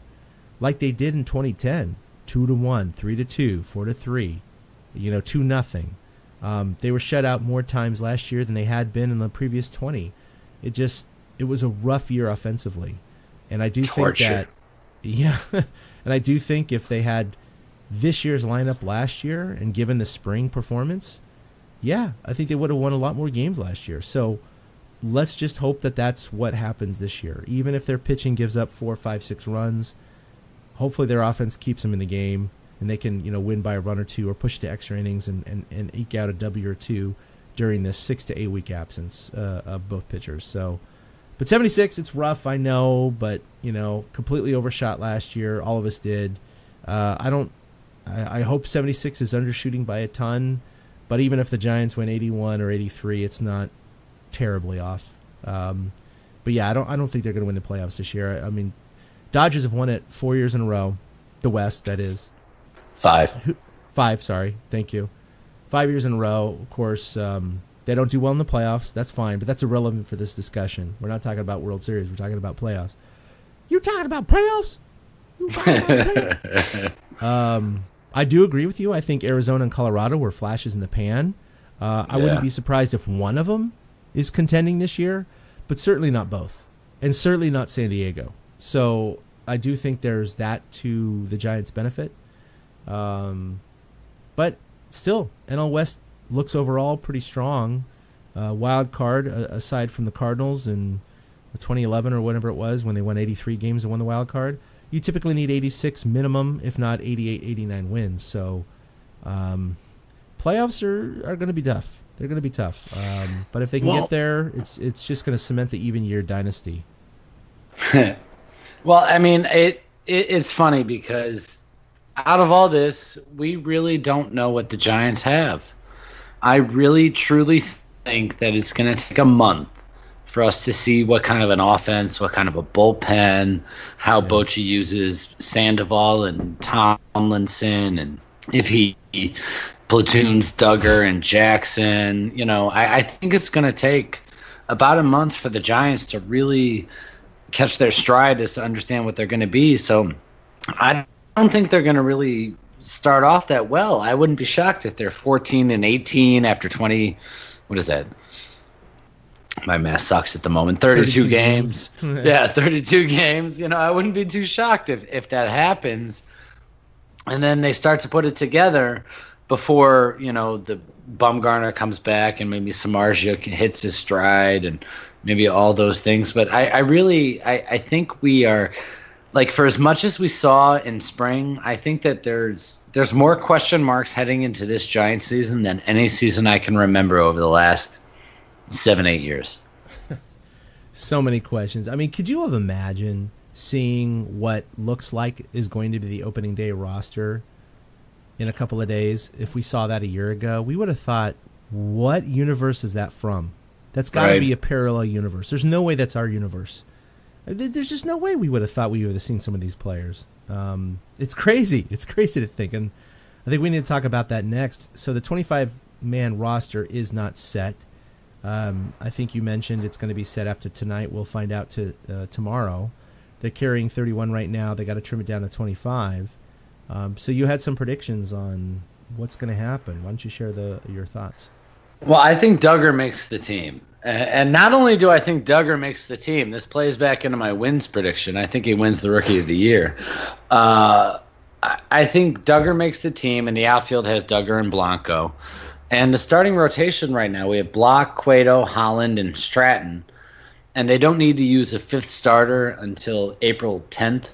like they did in 2010, 2-1, 3-2, 4-3, 2-0. They were shut out more times last year than they had been in the previous 20. It was a rough year offensively. And I do think that, and I do think if they had this year's lineup last year and given the spring performance, I think they would have won a lot more games last year. So let's just hope that that's what happens this year. Even if their pitching gives up 4, 5, 6 runs, hopefully their offense keeps them in the game and they can, win by a run or 2 or push to extra innings and eke out a W or 2 during this 6 to 8 week absence of both pitchers. So, but 76, it's rough, I know, but completely overshot last year. All of us did. I hope 76 is undershooting by a ton, but even if the Giants win 81 or 83, it's not terribly off. But I don't think they're going to win the playoffs this year. I mean, Dodgers have won it 4 years in a row. The West, that is. 5. 5, sorry. Thank you. 5 years in a row. Of course, they don't do well in the playoffs. That's fine, but that's irrelevant for this discussion. We're not talking about World Series. We're talking about playoffs. You talking about playoffs? I do agree with you. I think Arizona and Colorado were flashes in the pan. I wouldn't be surprised if one of them is contending this year, but certainly not both, and certainly not San Diego. So I do think there's that to the Giants' benefit. But still, NL West looks overall pretty strong. Wild card, aside from the Cardinals in 2011 or whatever it was when they won 83 games and won the wild card, you typically need 86 minimum, if not 88, 89 wins. So playoffs are going to be tough. They're going to be tough. But if they can get there, it's just going to cement the even year dynasty. Well, I mean, it's funny because out of all this, we really don't know what the Giants have. I really, truly think that it's going to take a month for us to see what kind of an offense, what kind of a bullpen, how Bochy uses Sandoval and Tomlinson, and if he platoons Duggar and Jackson. You know, I think it's going to take about a month for the Giants to really catch their stride as to understand what they're going to be. So I don't think they're going to really start off that well. I wouldn't be shocked if they're 14-18 after 20. What is that? My math sucks at the moment. 32 games. Yeah, 32 games. You know, I wouldn't be too shocked if that happens. And then they start to put it together before, you know, the Bumgarner comes back and maybe Samardzija hits his stride and maybe all those things. But I think we are, like, for as much as we saw in spring, I think that there's more question marks heading into this Giants season than any season I can remember over the last 7-8 years. So many questions. I mean, could you have imagined seeing what looks like is going to be the opening day roster in a couple of days? If we saw that a year ago, we would have thought, what universe is that from? That's got to be a parallel universe. There's no way that's our universe. There's just no way we would have thought we would have seen some of these players. It's crazy. It's crazy to think. And I think we need to talk about that next. So the 25-man roster is not set. I think you mentioned it's going to be set after tonight. We'll find out tomorrow. They're carrying 31 right now. They got to trim it down to 25. So you had some predictions on what's going to happen. Why don't you share your thoughts? Well, I think Duggar makes the team. And not only do I think Duggar makes the team, this plays back into my wins prediction. I think he wins the Rookie of the Year. I think Duggar makes the team, and the outfield has Duggar and Blanco. And the starting rotation right now, we have Block, Cueto, Holland, and Stratton. And they don't need to use a fifth starter until April 10th.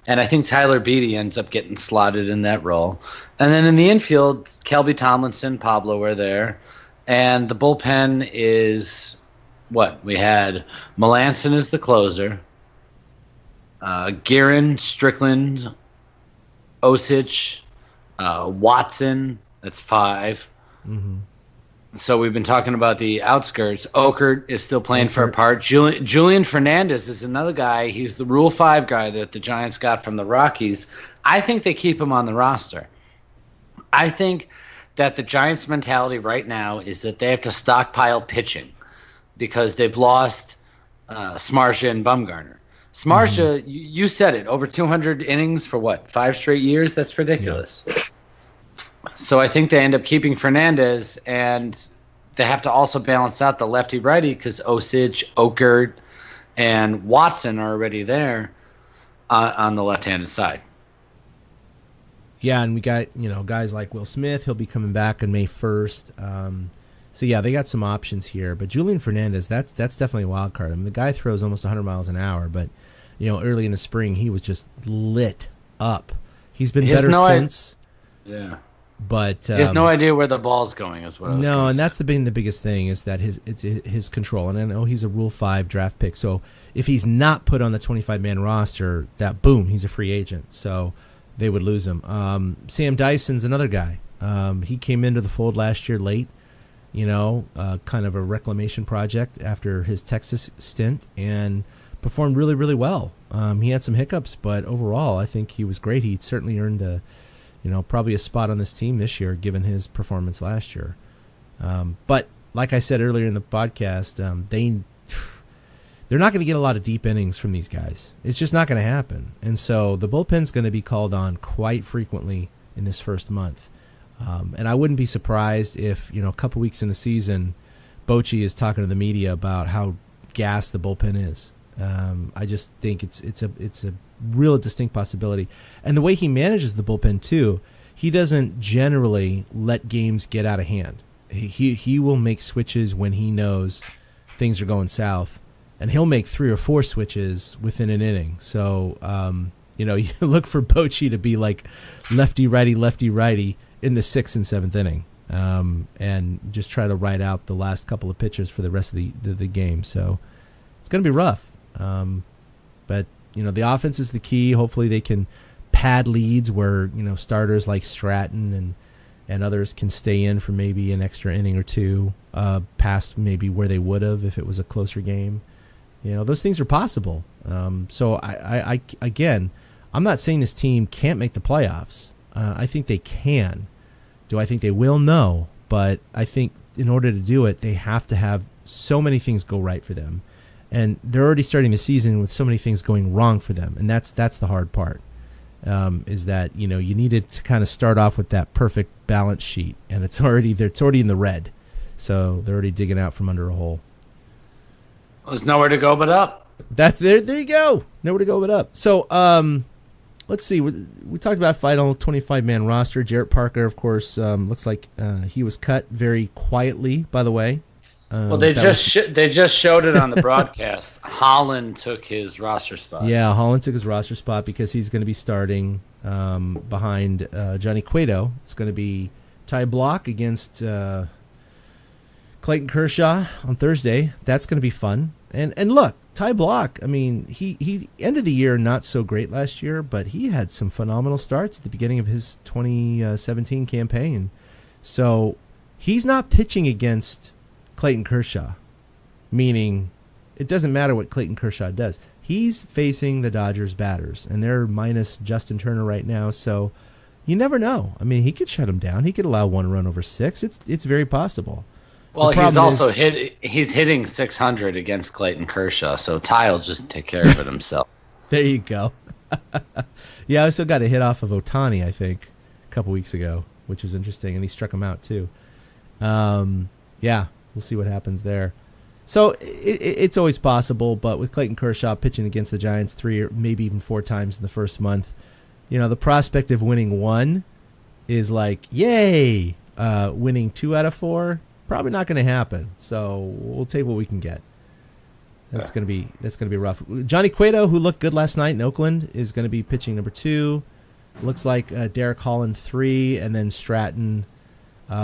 And I think Tyler Beatty ends up getting slotted in that role. And then in the infield, Kelby Tomlinson, Pablo are there. And the bullpen is what? We had Melanson as the closer. Guerin, Strickland, Osich, Watson. That's 5. Mm-hmm. So we've been talking about the outskirts. Okert is still playing for a part. Julian Fernandez is another guy. He's the Rule 5 guy that the Giants got from the Rockies. I think they keep him on the roster. I think that the Giants' mentality right now is that they have to stockpile pitching because they've lost Samardzija and Bumgarner. Samardzija, you said it, over 200 innings for what, 5 straight years? That's ridiculous. Yeah. So I think they end up keeping Fernandez, and they have to also balance out the lefty-righty because Osich, Okert, and Watson are already there on the left-handed side. Yeah, and we got, guys like Will Smith. He'll be coming back on May 1st. So, yeah, they got some options here. But Julian Fernandez, that's definitely a wild card. I mean, the guy throws almost 100 miles an hour, but, early in the spring he was just lit up. He's been better since. Yeah. But he has no idea where the ball's going, is what I was No, and say. that's the biggest thing is that his control. And I know he's a Rule 5 draft pick, so if he's not put on the 25-man roster, that boom, he's a free agent. So they would lose him. Sam Dyson's another guy. He came into the fold last year late, kind of a reclamation project after his Texas stint, and performed really, really well. He had some hiccups, but overall, I think he was great. He certainly earned probably a spot on this team this year, given his performance last year. But like I said earlier in the podcast, they're not going to get a lot of deep innings from these guys. It's just not going to happen. And so the bullpen's going to be called on quite frequently in this first month. And I wouldn't be surprised if, a couple weeks in the season, Bochy is talking to the media about how gassed the bullpen is. I just think it's a real distinct possibility. And the way he manages the bullpen too, he doesn't generally let games get out of hand. He will make switches when he knows things are going south, and he'll make 3 or 4 switches within an inning. So you look for Bochy to be like lefty righty in the 6th and 7th inning, and just try to ride out the last couple of pitches for the rest of the game. So it's going to be rough, but the offense is the key. Hopefully they can pad leads where starters like Stratton and others can stay in for maybe an extra inning or two past maybe where they would have if it was a closer game. Those things are possible. So I again, I'm not saying this team can't make the playoffs. I think they can. Do I think they will? No. But I think in order to do it, they have to have so many things go right for them. And they're already starting the season with so many things going wrong for them. And that's the hard part, is that, you needed to kind of start off with that perfect balance sheet. And it's already in the red. So they're already digging out from under a hole. There's nowhere to go but up. That's there you go. Nowhere to go but up. So, let's see. We talked about final 25-man roster. Jarrett Parker, of course, looks like he was cut very quietly, by the way. Well, they just showed it on the broadcast. Holland took his roster spot. Yeah, Holland took his roster spot because he's going to be starting behind Johnny Cueto. It's going to be Ty Block against Clayton Kershaw on Thursday. That's going to be fun. And look, Ty Block, I mean, he ended the year not so great last year, but he had some phenomenal starts at the beginning of his 2017 campaign. So he's not pitching against Clayton Kershaw, meaning it doesn't matter what Clayton Kershaw does. He's facing the Dodgers batters, and they're minus Justin Turner right now, so you never know. I mean, he could shut him down. He could allow 1 run over 6. It's very possible. Well, he's also he's hitting 600 against Clayton Kershaw, so Ty will just take care of it himself. There you go. Yeah, I still got a hit off of Ohtani, I think, a couple weeks ago, which was interesting, and he struck him out too. Yeah, we'll see what happens there. So it's always possible, but with Clayton Kershaw pitching against the Giants 3 or maybe even 4 times in the first month, the prospect of winning 1 is like, yay! Winning 2 out of 4, probably not going to happen. So we'll take what we can get. That's going to be rough. Johnny Cueto, who looked good last night in Oakland, is going to be pitching number 2. Looks like Derek Holland 3, and then Stratton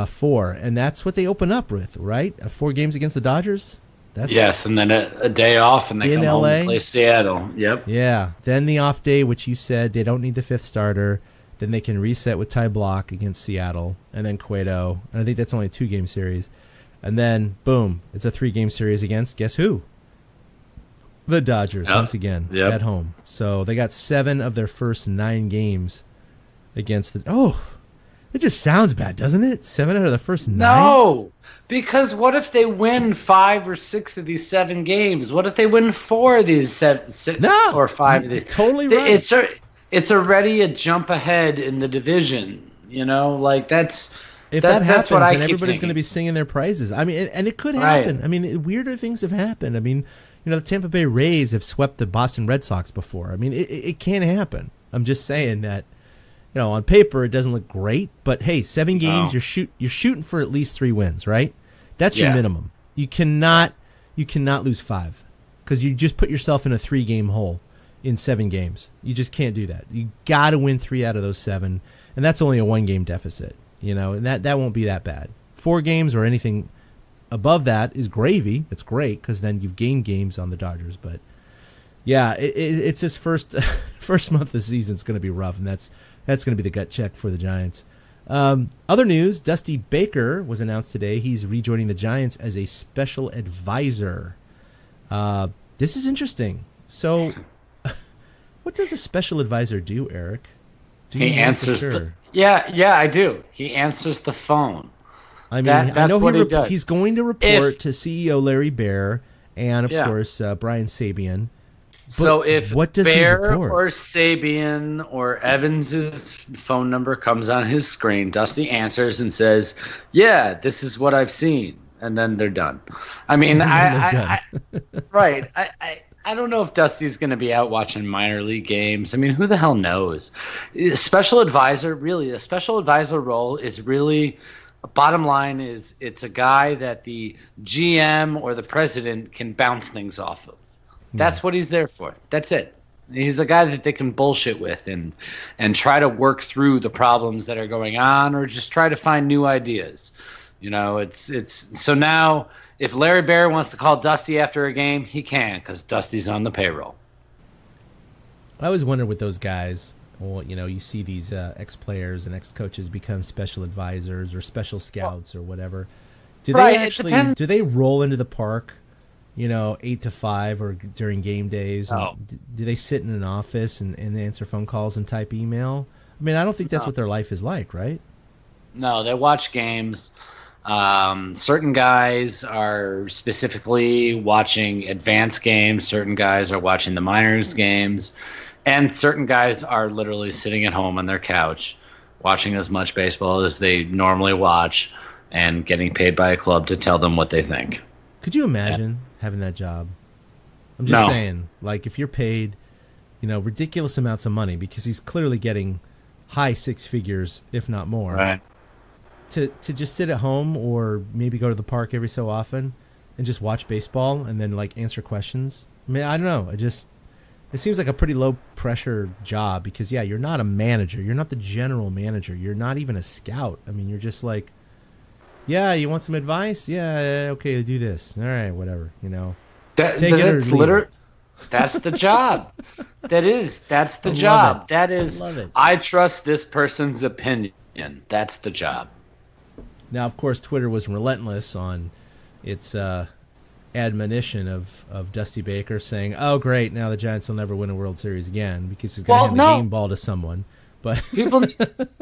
4, and that's what they open up with, right? 4 games against the Dodgers. Yes, and then a day off, and they come home and play Seattle. Yep. Yeah. Then the off day, which you said they don't need the 5th starter. Then they can reset with Ty Block against Seattle, and then Cueto. And I think that's only a 2-game series. And then boom, it's a 3-game series against guess who? The Dodgers once again at home. So they got 7 of their first 9 games against the. Oh. It just sounds bad, doesn't it? 7 out of the first 9? No, because what if they win 5 or 6 of these 7 games? What if they win 4 of these 6 or 5 of these? Totally right. It's already a jump ahead in the division. Like that's if that happens, that's what I then everybody's going to be singing their praises. I mean, and it could happen. Right. I mean, weirder things have happened. I mean, the Tampa Bay Rays have swept the Boston Red Sox before. I mean, it can happen. I'm just saying that. On paper it doesn't look great, but hey, 7 games, you're shooting for at least 3 wins, right? That's your minimum. You cannot lose 5 because you just put yourself in a 3-game hole in 7 games. You just can't do that. You got to win 3 out of those 7, and that's only a 1-game deficit. And that won't be that bad. 4 games or anything above that is gravy. It's great because then you've gained games on the Dodgers, but yeah, it's his first month of the season is going to be rough, and that's going to be the gut check for the Giants. Other news, Dusty Baker was announced today. He's rejoining the Giants as a special advisor. This is interesting. So what does a special advisor do, Eric? He answers Yeah, I do. He answers the phone. I mean, I know what he does. He's going to report to CEO Larry Baer and, of course, Brian Sabian. So if what does Bear or Sabian or Evans's phone number comes on his screen, Dusty answers and says, "Yeah, this is what I've seen," and then they're done. I mean, right? I don't know if Dusty's going to be out watching minor league games. I mean, who the hell knows? Special advisor, really, the special advisor role is really, bottom line is it's a guy that the GM or the president can bounce things off of. That's what he's there for. That's it. He's a guy that they can bullshit with and try to work through the problems that are going on, or just try to find new ideas. You know, it's so now if Larry Bear wants to call Dusty after a game, he can, because Dusty's on the payroll. I always wonder with those guys. Well, you know, you see these ex-players and ex-coaches become special advisors or special scouts or whatever. Do they roll into the park, you know, 8 to 5 or during game days? No. Do they sit in an office and answer phone calls and type email? I mean, I don't think that's what their life is like, right? No, they watch games. Certain guys are specifically watching advanced games. Certain guys are watching the minors games. And certain guys are literally sitting at home on their couch watching as much baseball as they normally watch and getting paid by a club to tell them what they think. Could you imagine having that job? I'm just saying, like, if you're paid, you know, ridiculous amounts of money, because he's clearly getting high six figures, if not more. Right. To just sit at home or maybe go to the park every so often and just watch baseball and then, like, answer questions. I mean, I don't know. It seems like a pretty low pressure job because, yeah, you're not a manager. You're not the general manager. You're not even a scout. I mean, you're just like, yeah, you want some advice? Yeah, okay, do this. All right, whatever, you know. That's the job. That's the job. That is, I trust this person's opinion. That's the job. Now, of course, Twitter was relentless on its admonition of Dusty Baker saying, "Oh, great! Now the Giants will never win a World Series again because he's going to hand the game ball to someone." But people,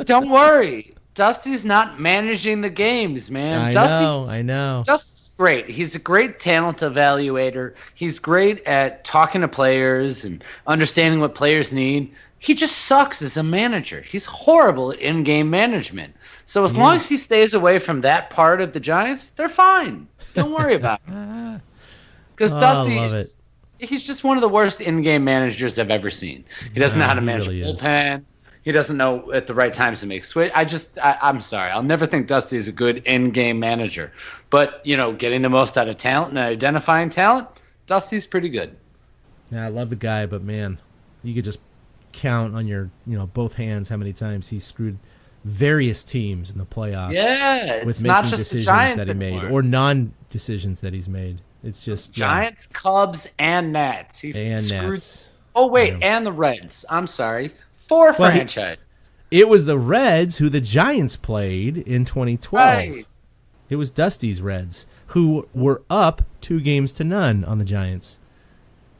don't worry. Dusty's not managing the games, man. I know. Dusty's great. He's a great talent evaluator. He's great at talking to players and understanding what players need. He just sucks as a manager. He's horrible at in-game management. So as long as he stays away from that part of the Giants, they're fine. Don't worry about it. Because Dusty, he's just one of the worst in-game managers I've ever seen. He doesn't know how to manage a bullpen. He doesn't know at the right times to make switch. I'm sorry. I'll never think Dusty is a good in-game manager. But, you know, getting the most out of talent and identifying talent, Dusty's pretty good. Yeah, I love the guy, but, man, you could just count on your, you know, both hands how many times he screwed various teams in the playoffs. Yeah, with it's not making just decisions the Giants that he made anymore. or non-decisions that he's made. It's just Giants, Cubs, and Nats. He and screwed. Nats. Oh wait, and the Reds. I'm sorry, 4 franchise. It was the Reds who the Giants played in 2012. Right. It was Dusty's Reds who were up 2-0 on the Giants,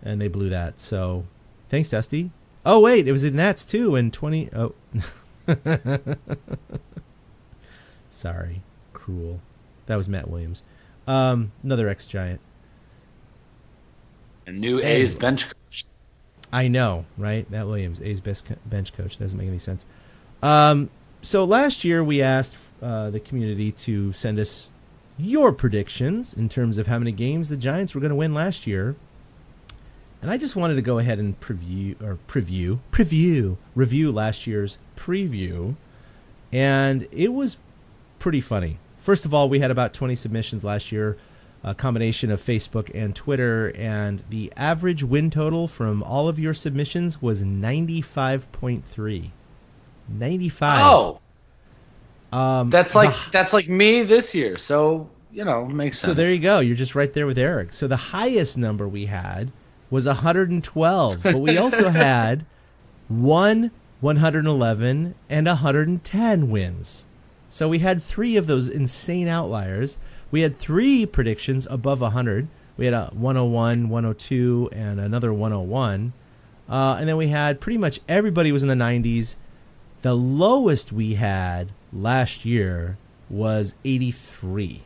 and they blew that. So, thanks, Dusty. Oh wait, it was the Nats too in 20. Oh. Sorry, cruel. That was Matt Williams, another ex-Giant. A new A's bench coach. I know, right? Matt Williams, A's best bench coach. Doesn't make any sense. So last year we asked the community to send us your predictions in terms of how many games the Giants were going to win last year. And I just wanted to go ahead and review last year's preview. And it was pretty funny. First of all, we had about 20 submissions last year, a combination of Facebook and Twitter, and the average win total from all of your submissions was 95.3. 95. Oh. That's like me this year. So, you know, makes sense. So there you go. You're just right there with Eric. So the highest number we had was 112, but we also had 111, and 110 wins. So we had 3 of those insane outliers. We had 3 predictions above 100. We had a 101, 102, and another 101. And then we had pretty much everybody was in the 90s. The lowest we had last year was 83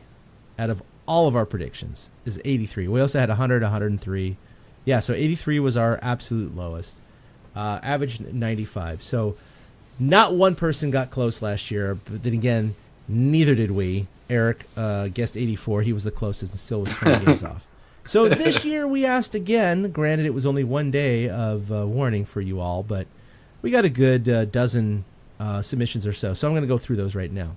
out of all of our predictions is 83. We also had 100, 103. Yeah, so 83 was our absolute lowest. Average 95. So not one person got close last year, but then again, neither did we. Eric guessed 84. He was the closest and still was 20 games off. So this year we asked again. Granted, it was only 1 day of warning for you all, but we got a good dozen submissions or so. So I'm going to go through those right now.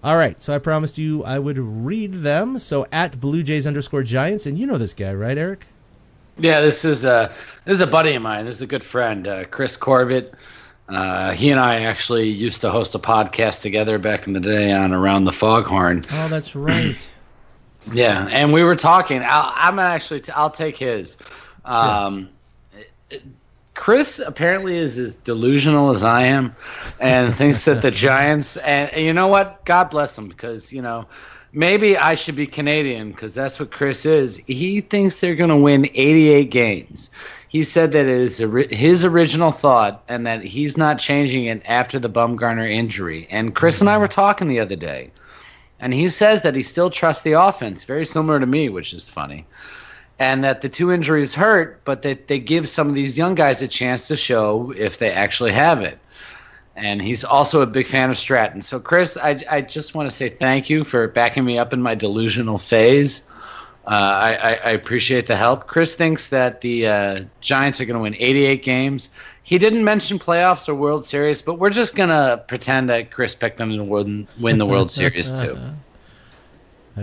All right. So I promised you I would read them. So at @BlueJays_Giants, and you know this guy, right, Eric? Yeah, this is a buddy of mine. This is a good friend, Chris Corbett. He and I actually used to host a podcast together back in the day on Around the Foghorn. Oh, that's right. Yeah, and we were talking. I'll take his. Chris apparently is as delusional as I am, and thinks that the Giants. And you know what? God bless him, because maybe I should be Canadian, because that's what Chris is. He thinks they're going to win 88 games. He said that it is his original thought, and that he's not changing it after the Bumgarner injury. And Chris and I were talking the other day. And he says that he still trusts the offense, very similar to me, which is funny. And that the two injuries hurt, but that they give some of these young guys a chance to show if they actually have it. And he's also a big fan of Stratton. So, Chris, I just want to say thank you for backing me up in my delusional phase. I appreciate the help. Chris thinks that the Giants are going to win 88 games. He didn't mention playoffs or World Series, but we're just going to pretend that Chris picked them to win the World Series, too.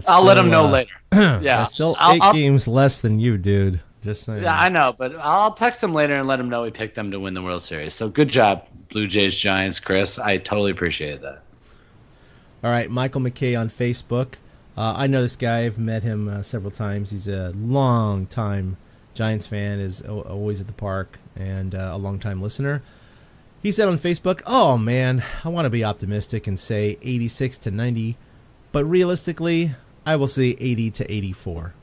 I'll let him know later. Yeah, that's still 8 games less than you, dude. Just saying. Yeah, I know, but I'll text him later and let him know he picked them to win the World Series. So good job, Blue Jays, Giants, Chris. I totally appreciate that. All right, Michael McKay on Facebook. I know this guy. I've met him several times. He's a long-time Giants fan, is always at the park, and a long-time listener. He said on Facebook, "Oh, man, I want to be optimistic and say 86 to 90, but realistically, I will say 80 to 84.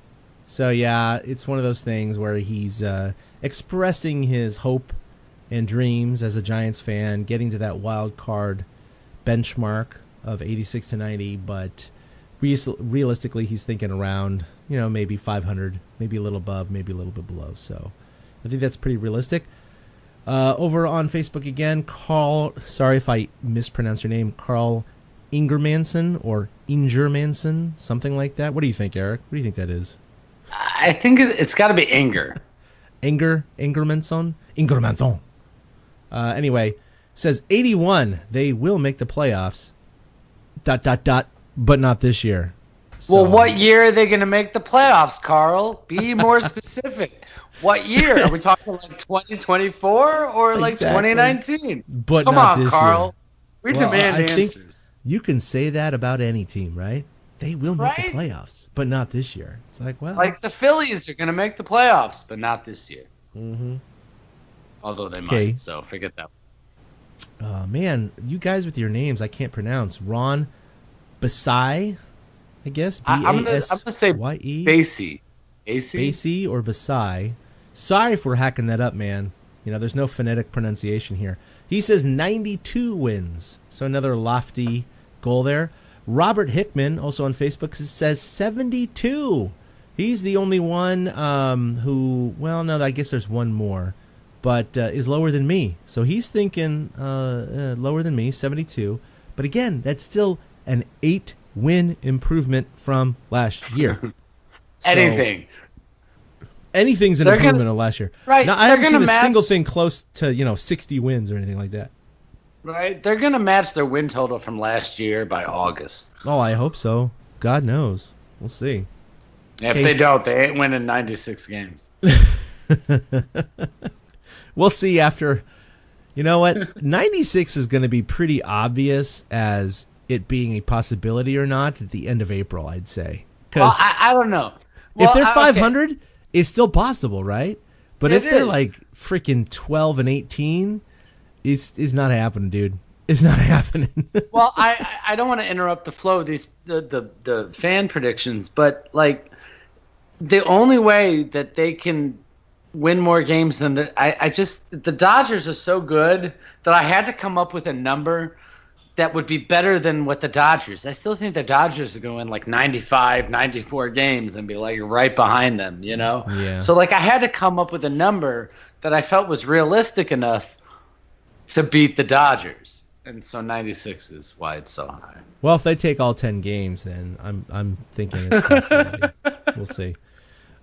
So, yeah, it's one of those things where he's expressing his hope and dreams as a Giants fan, getting to that wild card benchmark of 86 to 90, but realistically, he's thinking around, maybe 500, maybe a little above, maybe a little bit below. So I think that's pretty realistic. Over on Facebook again, Carl, sorry if I mispronounced your name, Carl Ingermanson or Ingermanson, something like that. What do you think, Eric? What do you think that is? I think it's got to be Inger. Ingermanson? Anyway, says 81, they will make the playoffs, ... but not this year. So, well, what year are they going to make the playoffs, Carl? Be more specific. What year? Are we talking like 2024 or like exactly. 2019? But Come not on, this Carl. year. We demand I answers. think you can say that about any team, right? They will make the playoffs, but not this year. It's like, well, like the Phillies are going to make the playoffs, but not this year. Mm-hmm. Although they might, so forget that. Man, you guys with your names I can't pronounce. Ron Basai, I guess. I'm gonna say B-A-S-Y-E. Basie. Basie or Basai. Sorry if we're hacking that up, man. There's no phonetic pronunciation here. He says 92 wins. So another lofty goal there. Robert Hickman, also on Facebook, says 72. He's the only one who, well, no, I guess there's one more, but is lower than me. So he's thinking lower than me, 72. But again, that's still an 8-win improvement from last year. Anything's an improvement of last year. Right. Now, I haven't seen a single thing close to 60 wins or anything like that. Right. They're going to match their win total from last year by August. Oh, I hope so. God knows. We'll see. If they don't, they ain't winning 96 games. We'll see after. You know what? 96 is going to be pretty obvious as it being a possibility or not at the end of April, I'd say. Well, I don't know. If they're 500, it's still possible, right? But if they're like freaking 12 and 18, it's not happening, dude. It's not happening. Well, I don't want to interrupt the flow of these the fan predictions, but like the only way that they can win more games than the Dodgers are so good that I had to come up with a number that would be better than what the Dodgers. I still think the Dodgers are going to win like 95, 94 games and be like right behind them, Yeah. So like I had to come up with a number that I felt was realistic enough to beat the Dodgers. And so 96 is why it's so high. Well, if they take all 10 games, then I'm thinking it's possible. We'll see.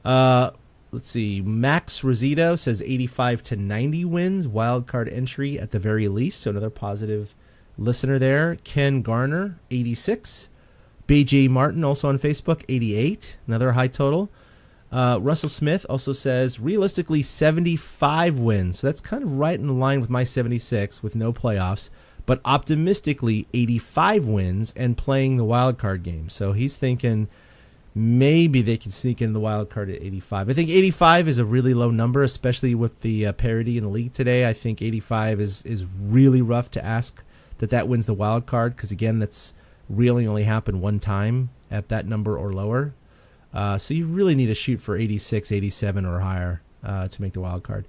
Let's see. Max Rosito says 85 to 90 wins, wild card entry at the very least. So another positive listener there. Ken Garner, 86. BJ Martin, also on Facebook, 88. Another high total. Russell Smith also says realistically 75 wins. So that's kind of right in line with my 76 with no playoffs. But optimistically 85 wins and playing the wild card game. So he's thinking maybe they can sneak in the wild card at 85. I think 85 is a really low number, especially with the parity in the league today. I think 85 is really rough to ask that wins the wild card because, again, that's really only happened one time at that number or lower. So you really need to shoot for 86, 87 or higher to make the wild card.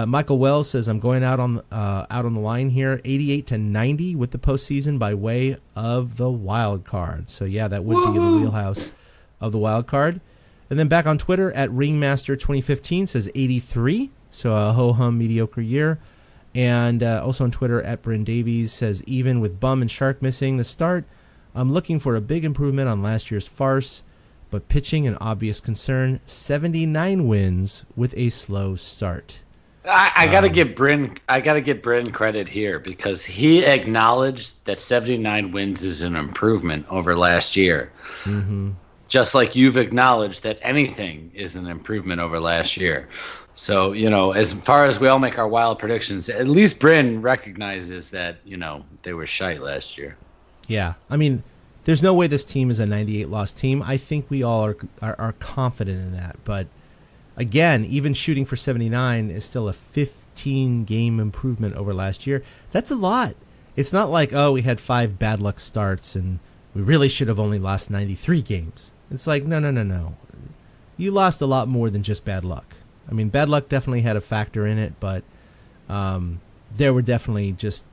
Michael Wells says, I'm going out on the line here, 88 to 90 with the postseason by way of the wild card. So, yeah, that would be in the wheelhouse of the wild card. And then back on Twitter at Ringmaster2015 says 83, so a ho-hum mediocre year. And also on Twitter at Bryn Davies says, even with Bum and Shark missing the start, I'm looking for a big improvement on last year's farce, but pitching an obvious concern, 79 wins with a slow start. I gotta give Bryn credit here because he acknowledged that 79 wins is an improvement over last year. Mm-hmm. Just like you've acknowledged that anything is an improvement over last year. So, as far as we all make our wild predictions, at least Bryn recognizes that, they were shite last year. Yeah. I mean, there's no way this team is a 98-loss team. I think we all are confident in that. But, again, even shooting for 79 is still a 15-game improvement over last year. That's a lot. It's not like, we had 5 bad luck starts and we really should have only lost 93 games. It's like, no. You lost a lot more than just bad luck. I mean, bad luck definitely had a factor in it, but there were definitely just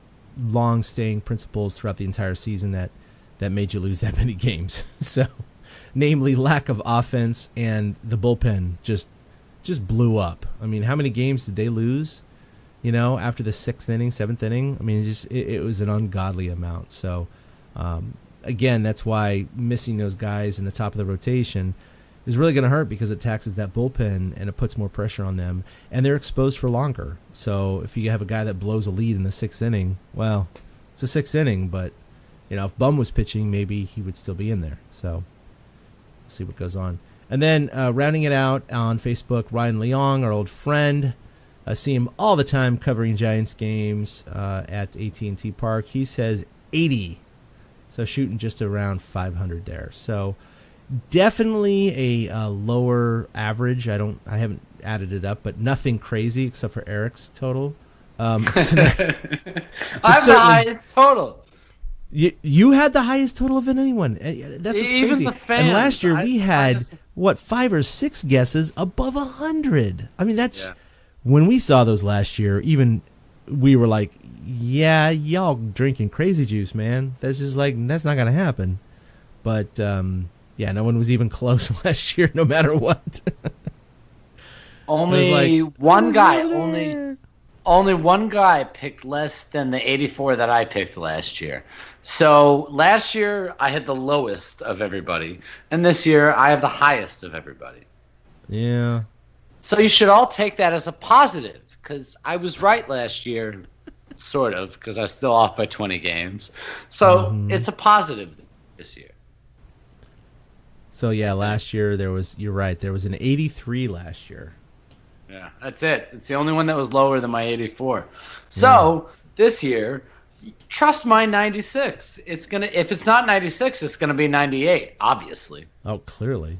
long-staying principles throughout the entire season that made you lose that many games. So, namely, lack of offense and the bullpen just blew up. I mean, how many games did they lose, after the 6th inning, 7th inning? I mean, it was an ungodly amount. So, again, that's why missing those guys in the top of the rotation is really going to hurt because it taxes that bullpen and it puts more pressure on them, and they're exposed for longer. So if you have a guy that blows a lead in the 6th inning, well, it's a 6th inning, but if Bum was pitching, maybe he would still be in there. So we'll see what goes on. And then rounding it out on Facebook, Ryan Leong, our old friend, I see him all the time covering Giants games at AT&T Park. He says 80. So shooting just around 500 there. So definitely a lower average. I haven't added it up, but nothing crazy except for Eric's total. I have the highest total. You had the highest total of anyone. That's what's Even crazy. the fans, and last year we had 5 or 6 guesses above 100. I mean, that's when we saw those last year. Even we were like, yeah, y'all drinking crazy juice, man. That's just like, that's not going to happen. But, no one was even close last year, no matter what. Only one guy picked less than the 84 that I picked last year. So last year I had the lowest of everybody, and this year I have the highest of everybody. Yeah. So you should all take that as a positive, because I was right last year. Sort of, because I was still off by 20 games. So it's a positive this year. So, last year you're right, there was an 83 last year. Yeah, that's it. It's the only one that was lower than my 84. So this year, trust my 96. If it's not 96, it's gonna be 98, obviously. Oh, clearly.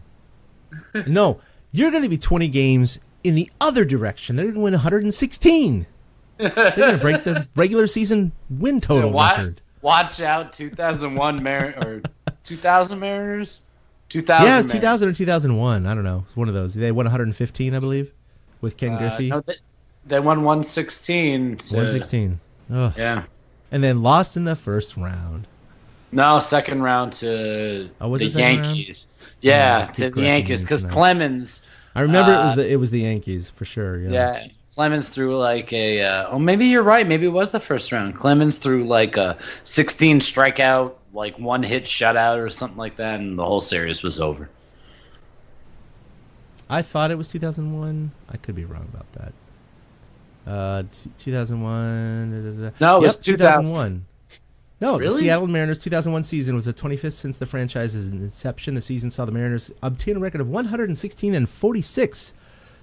No, you're gonna be 20 games in the other direction. They're gonna win 116. They're going to break the regular season win total record. Watch out, 2001 or 2000 Mariners? 2000 Yeah, it's 2000 or 2001. I don't know. It's one of those. They won 115, I believe, with Ken Griffey. No, they won 116. 116. Oh. Yeah. And then lost in the first round. No, second round to the Yankees. Round? Yeah, to the Yankees, because Clemens. I remember it was the Yankees for sure. Yeah. Clemens threw like maybe you're right. Maybe it was the first round. Clemens threw like a 16 strikeout, like 1 hit shutout or something like that, and the whole series was over. I thought it was 2001. I could be wrong about that. 2001. No, it was 2001. No, Really? The Seattle Mariners' 2001 season was the 25th since the franchise's inception. The season saw the Mariners obtain a record of 116-46,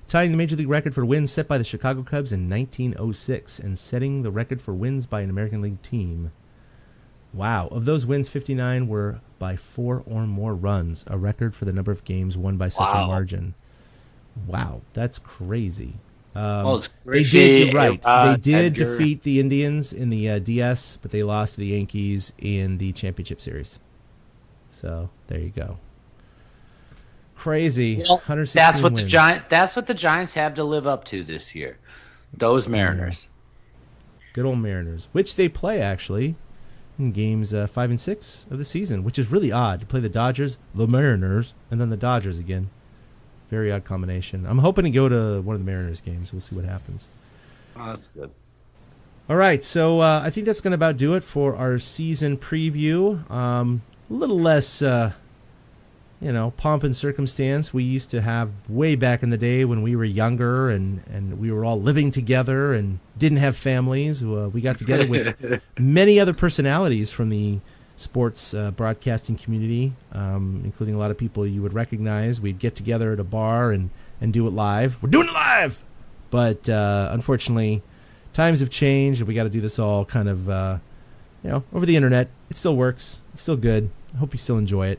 tying the Major League record for wins set by the Chicago Cubs in 1906 and setting the record for wins by an American League team. Wow. Of those wins, 59 were by 4 or more runs, a record for the number of games won by such a margin. Wow, that's crazy. It's they Griffey, did. You're right. They did Edgar. defeat the Indians in the DS, but they lost to the Yankees in the championship series. So there you go. Crazy. Well, 116 that's what wins. That's what the Giants have to live up to this year. Those Mariners. Good old Mariners, which they play actually in games 5 and 6 of the season, which is really odd to play the Dodgers, the Mariners, and then the Dodgers again. Very odd combination. I'm hoping to go to one of the Mariners games. We'll see what happens. Oh, that's good. All right, so I think that's going to about do it for our season preview. A little less, pomp and circumstance we used to have way back in the day when we were younger and we were all living together and didn't have families. We got together with many other personalities from the sports broadcasting community, including a lot of people you would recognize. We'd get together at a bar and do it live. We're doing it live! But unfortunately, times have changed, and we got to do this all kind of, over the internet. It still works. It's still good. I hope you still enjoy it.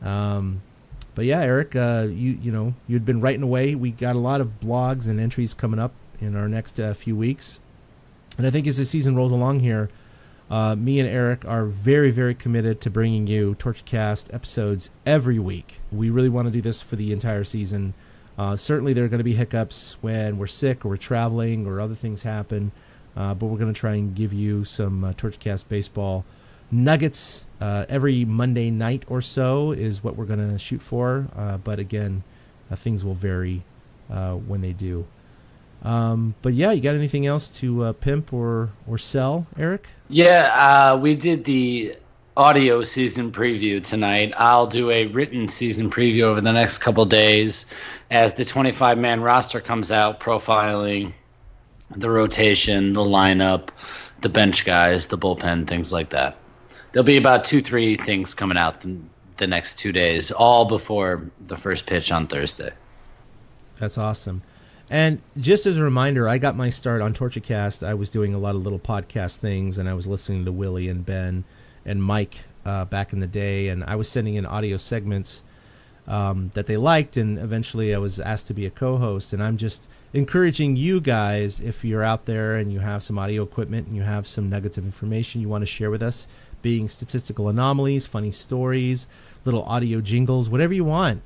But yeah, Eric, you'd been writing away. We got a lot of blogs and entries coming up in our next few weeks. And I think as the season rolls along here, me and Eric are very, very committed to bringing you TorchCast episodes every week. We really want to do this for the entire season. Certainly there are going to be hiccups when we're sick or we're traveling or other things happen, but we're going to try and give you some TorchCast baseball nuggets every Monday night or so is what we're going to shoot for. But again, things will vary when they do. But yeah, you got anything else to pimp or sell, Eric? Yeah, we did the audio season preview tonight. I'll do a written season preview over the next couple days as the 25-man roster comes out, profiling the rotation, the lineup, the bench guys, the bullpen, things like that. There'll be about 2-3 things coming out the next 2 days, all before the first pitch on Thursday. That's awesome. And just as a reminder, I got my start on TorchCast. I was doing a lot of little podcast things, and I was listening to Willie and Ben and Mike back in the day, and I was sending in audio segments that they liked, and eventually I was asked to be a co-host. And I'm just encouraging you guys, if you're out there and you have some audio equipment and you have some nuggets of information you want to share with us, being statistical anomalies, funny stories, little audio jingles, whatever you want.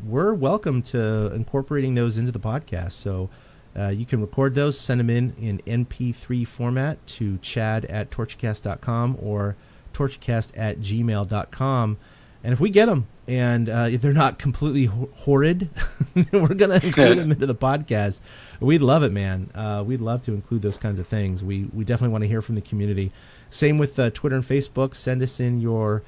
We're welcome to incorporating those into the podcast. So you can record those, send them in MP3 format to chad@torchcast.com or torchcast@gmail.com. And if we get them, and if they're not completely horrid, we're going to include them into the podcast. We'd love it, man. We'd love to include those kinds of things. We definitely want to hear from the community. Same with Twitter and Facebook. Send us in your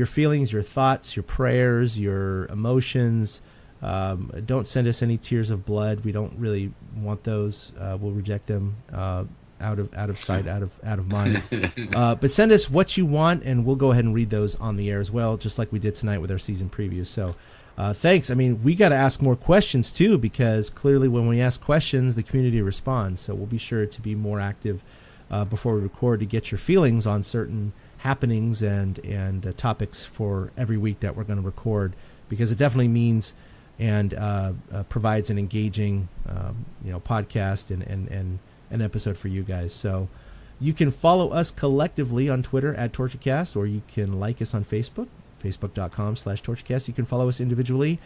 feelings, your thoughts, your prayers, your emotions. Don't send us any tears of blood. We don't really want those. We'll reject them out of sight, out of mind. But send us what you want, and we'll go ahead and read those on the air as well, just like we did tonight with our season preview. So thanks. I mean, we got to ask more questions too, because clearly when we ask questions, the community responds. So we'll be sure to be more active before we record to get your feelings on certain happenings and topics for every week that we're going to record, because it definitely means and provides an engaging podcast and an episode for you guys. So you can follow us collectively on Twitter @TorchCast, or you can like us on Facebook, facebook.com/TorchCast. You can follow us individually,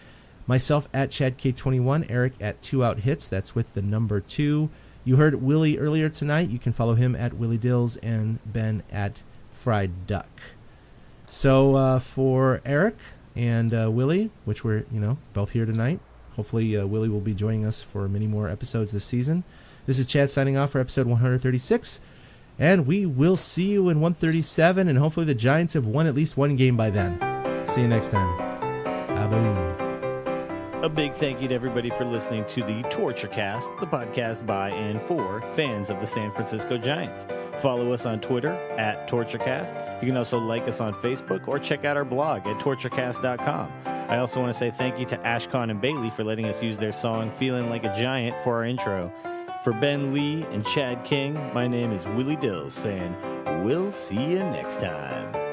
myself @ChadK21, Eric @2OutHits, that's with the number 2. You heard Willie earlier tonight. You can follow him @WillieDills and Ben @FriedDuck. So for Eric and Willie, which we're both here tonight, hopefully Willie will be joining us for many more episodes this season. This is Chad signing off for episode 136, and we will see you in 137, and hopefully the Giants have won at least one game by then. See you next time. Boom. A big thank you to everybody for listening to the TortureCast, the podcast by and for fans of the San Francisco Giants. Follow us on Twitter at TortureCast. You can also like us on Facebook or check out our blog at torturecast.com. I also want to say thank you to Ashcon and Bailey for letting us use their song Feeling Like a Giant for our intro. For Ben Lee and Chad King, my name is Willie Dills saying, we'll see you next time.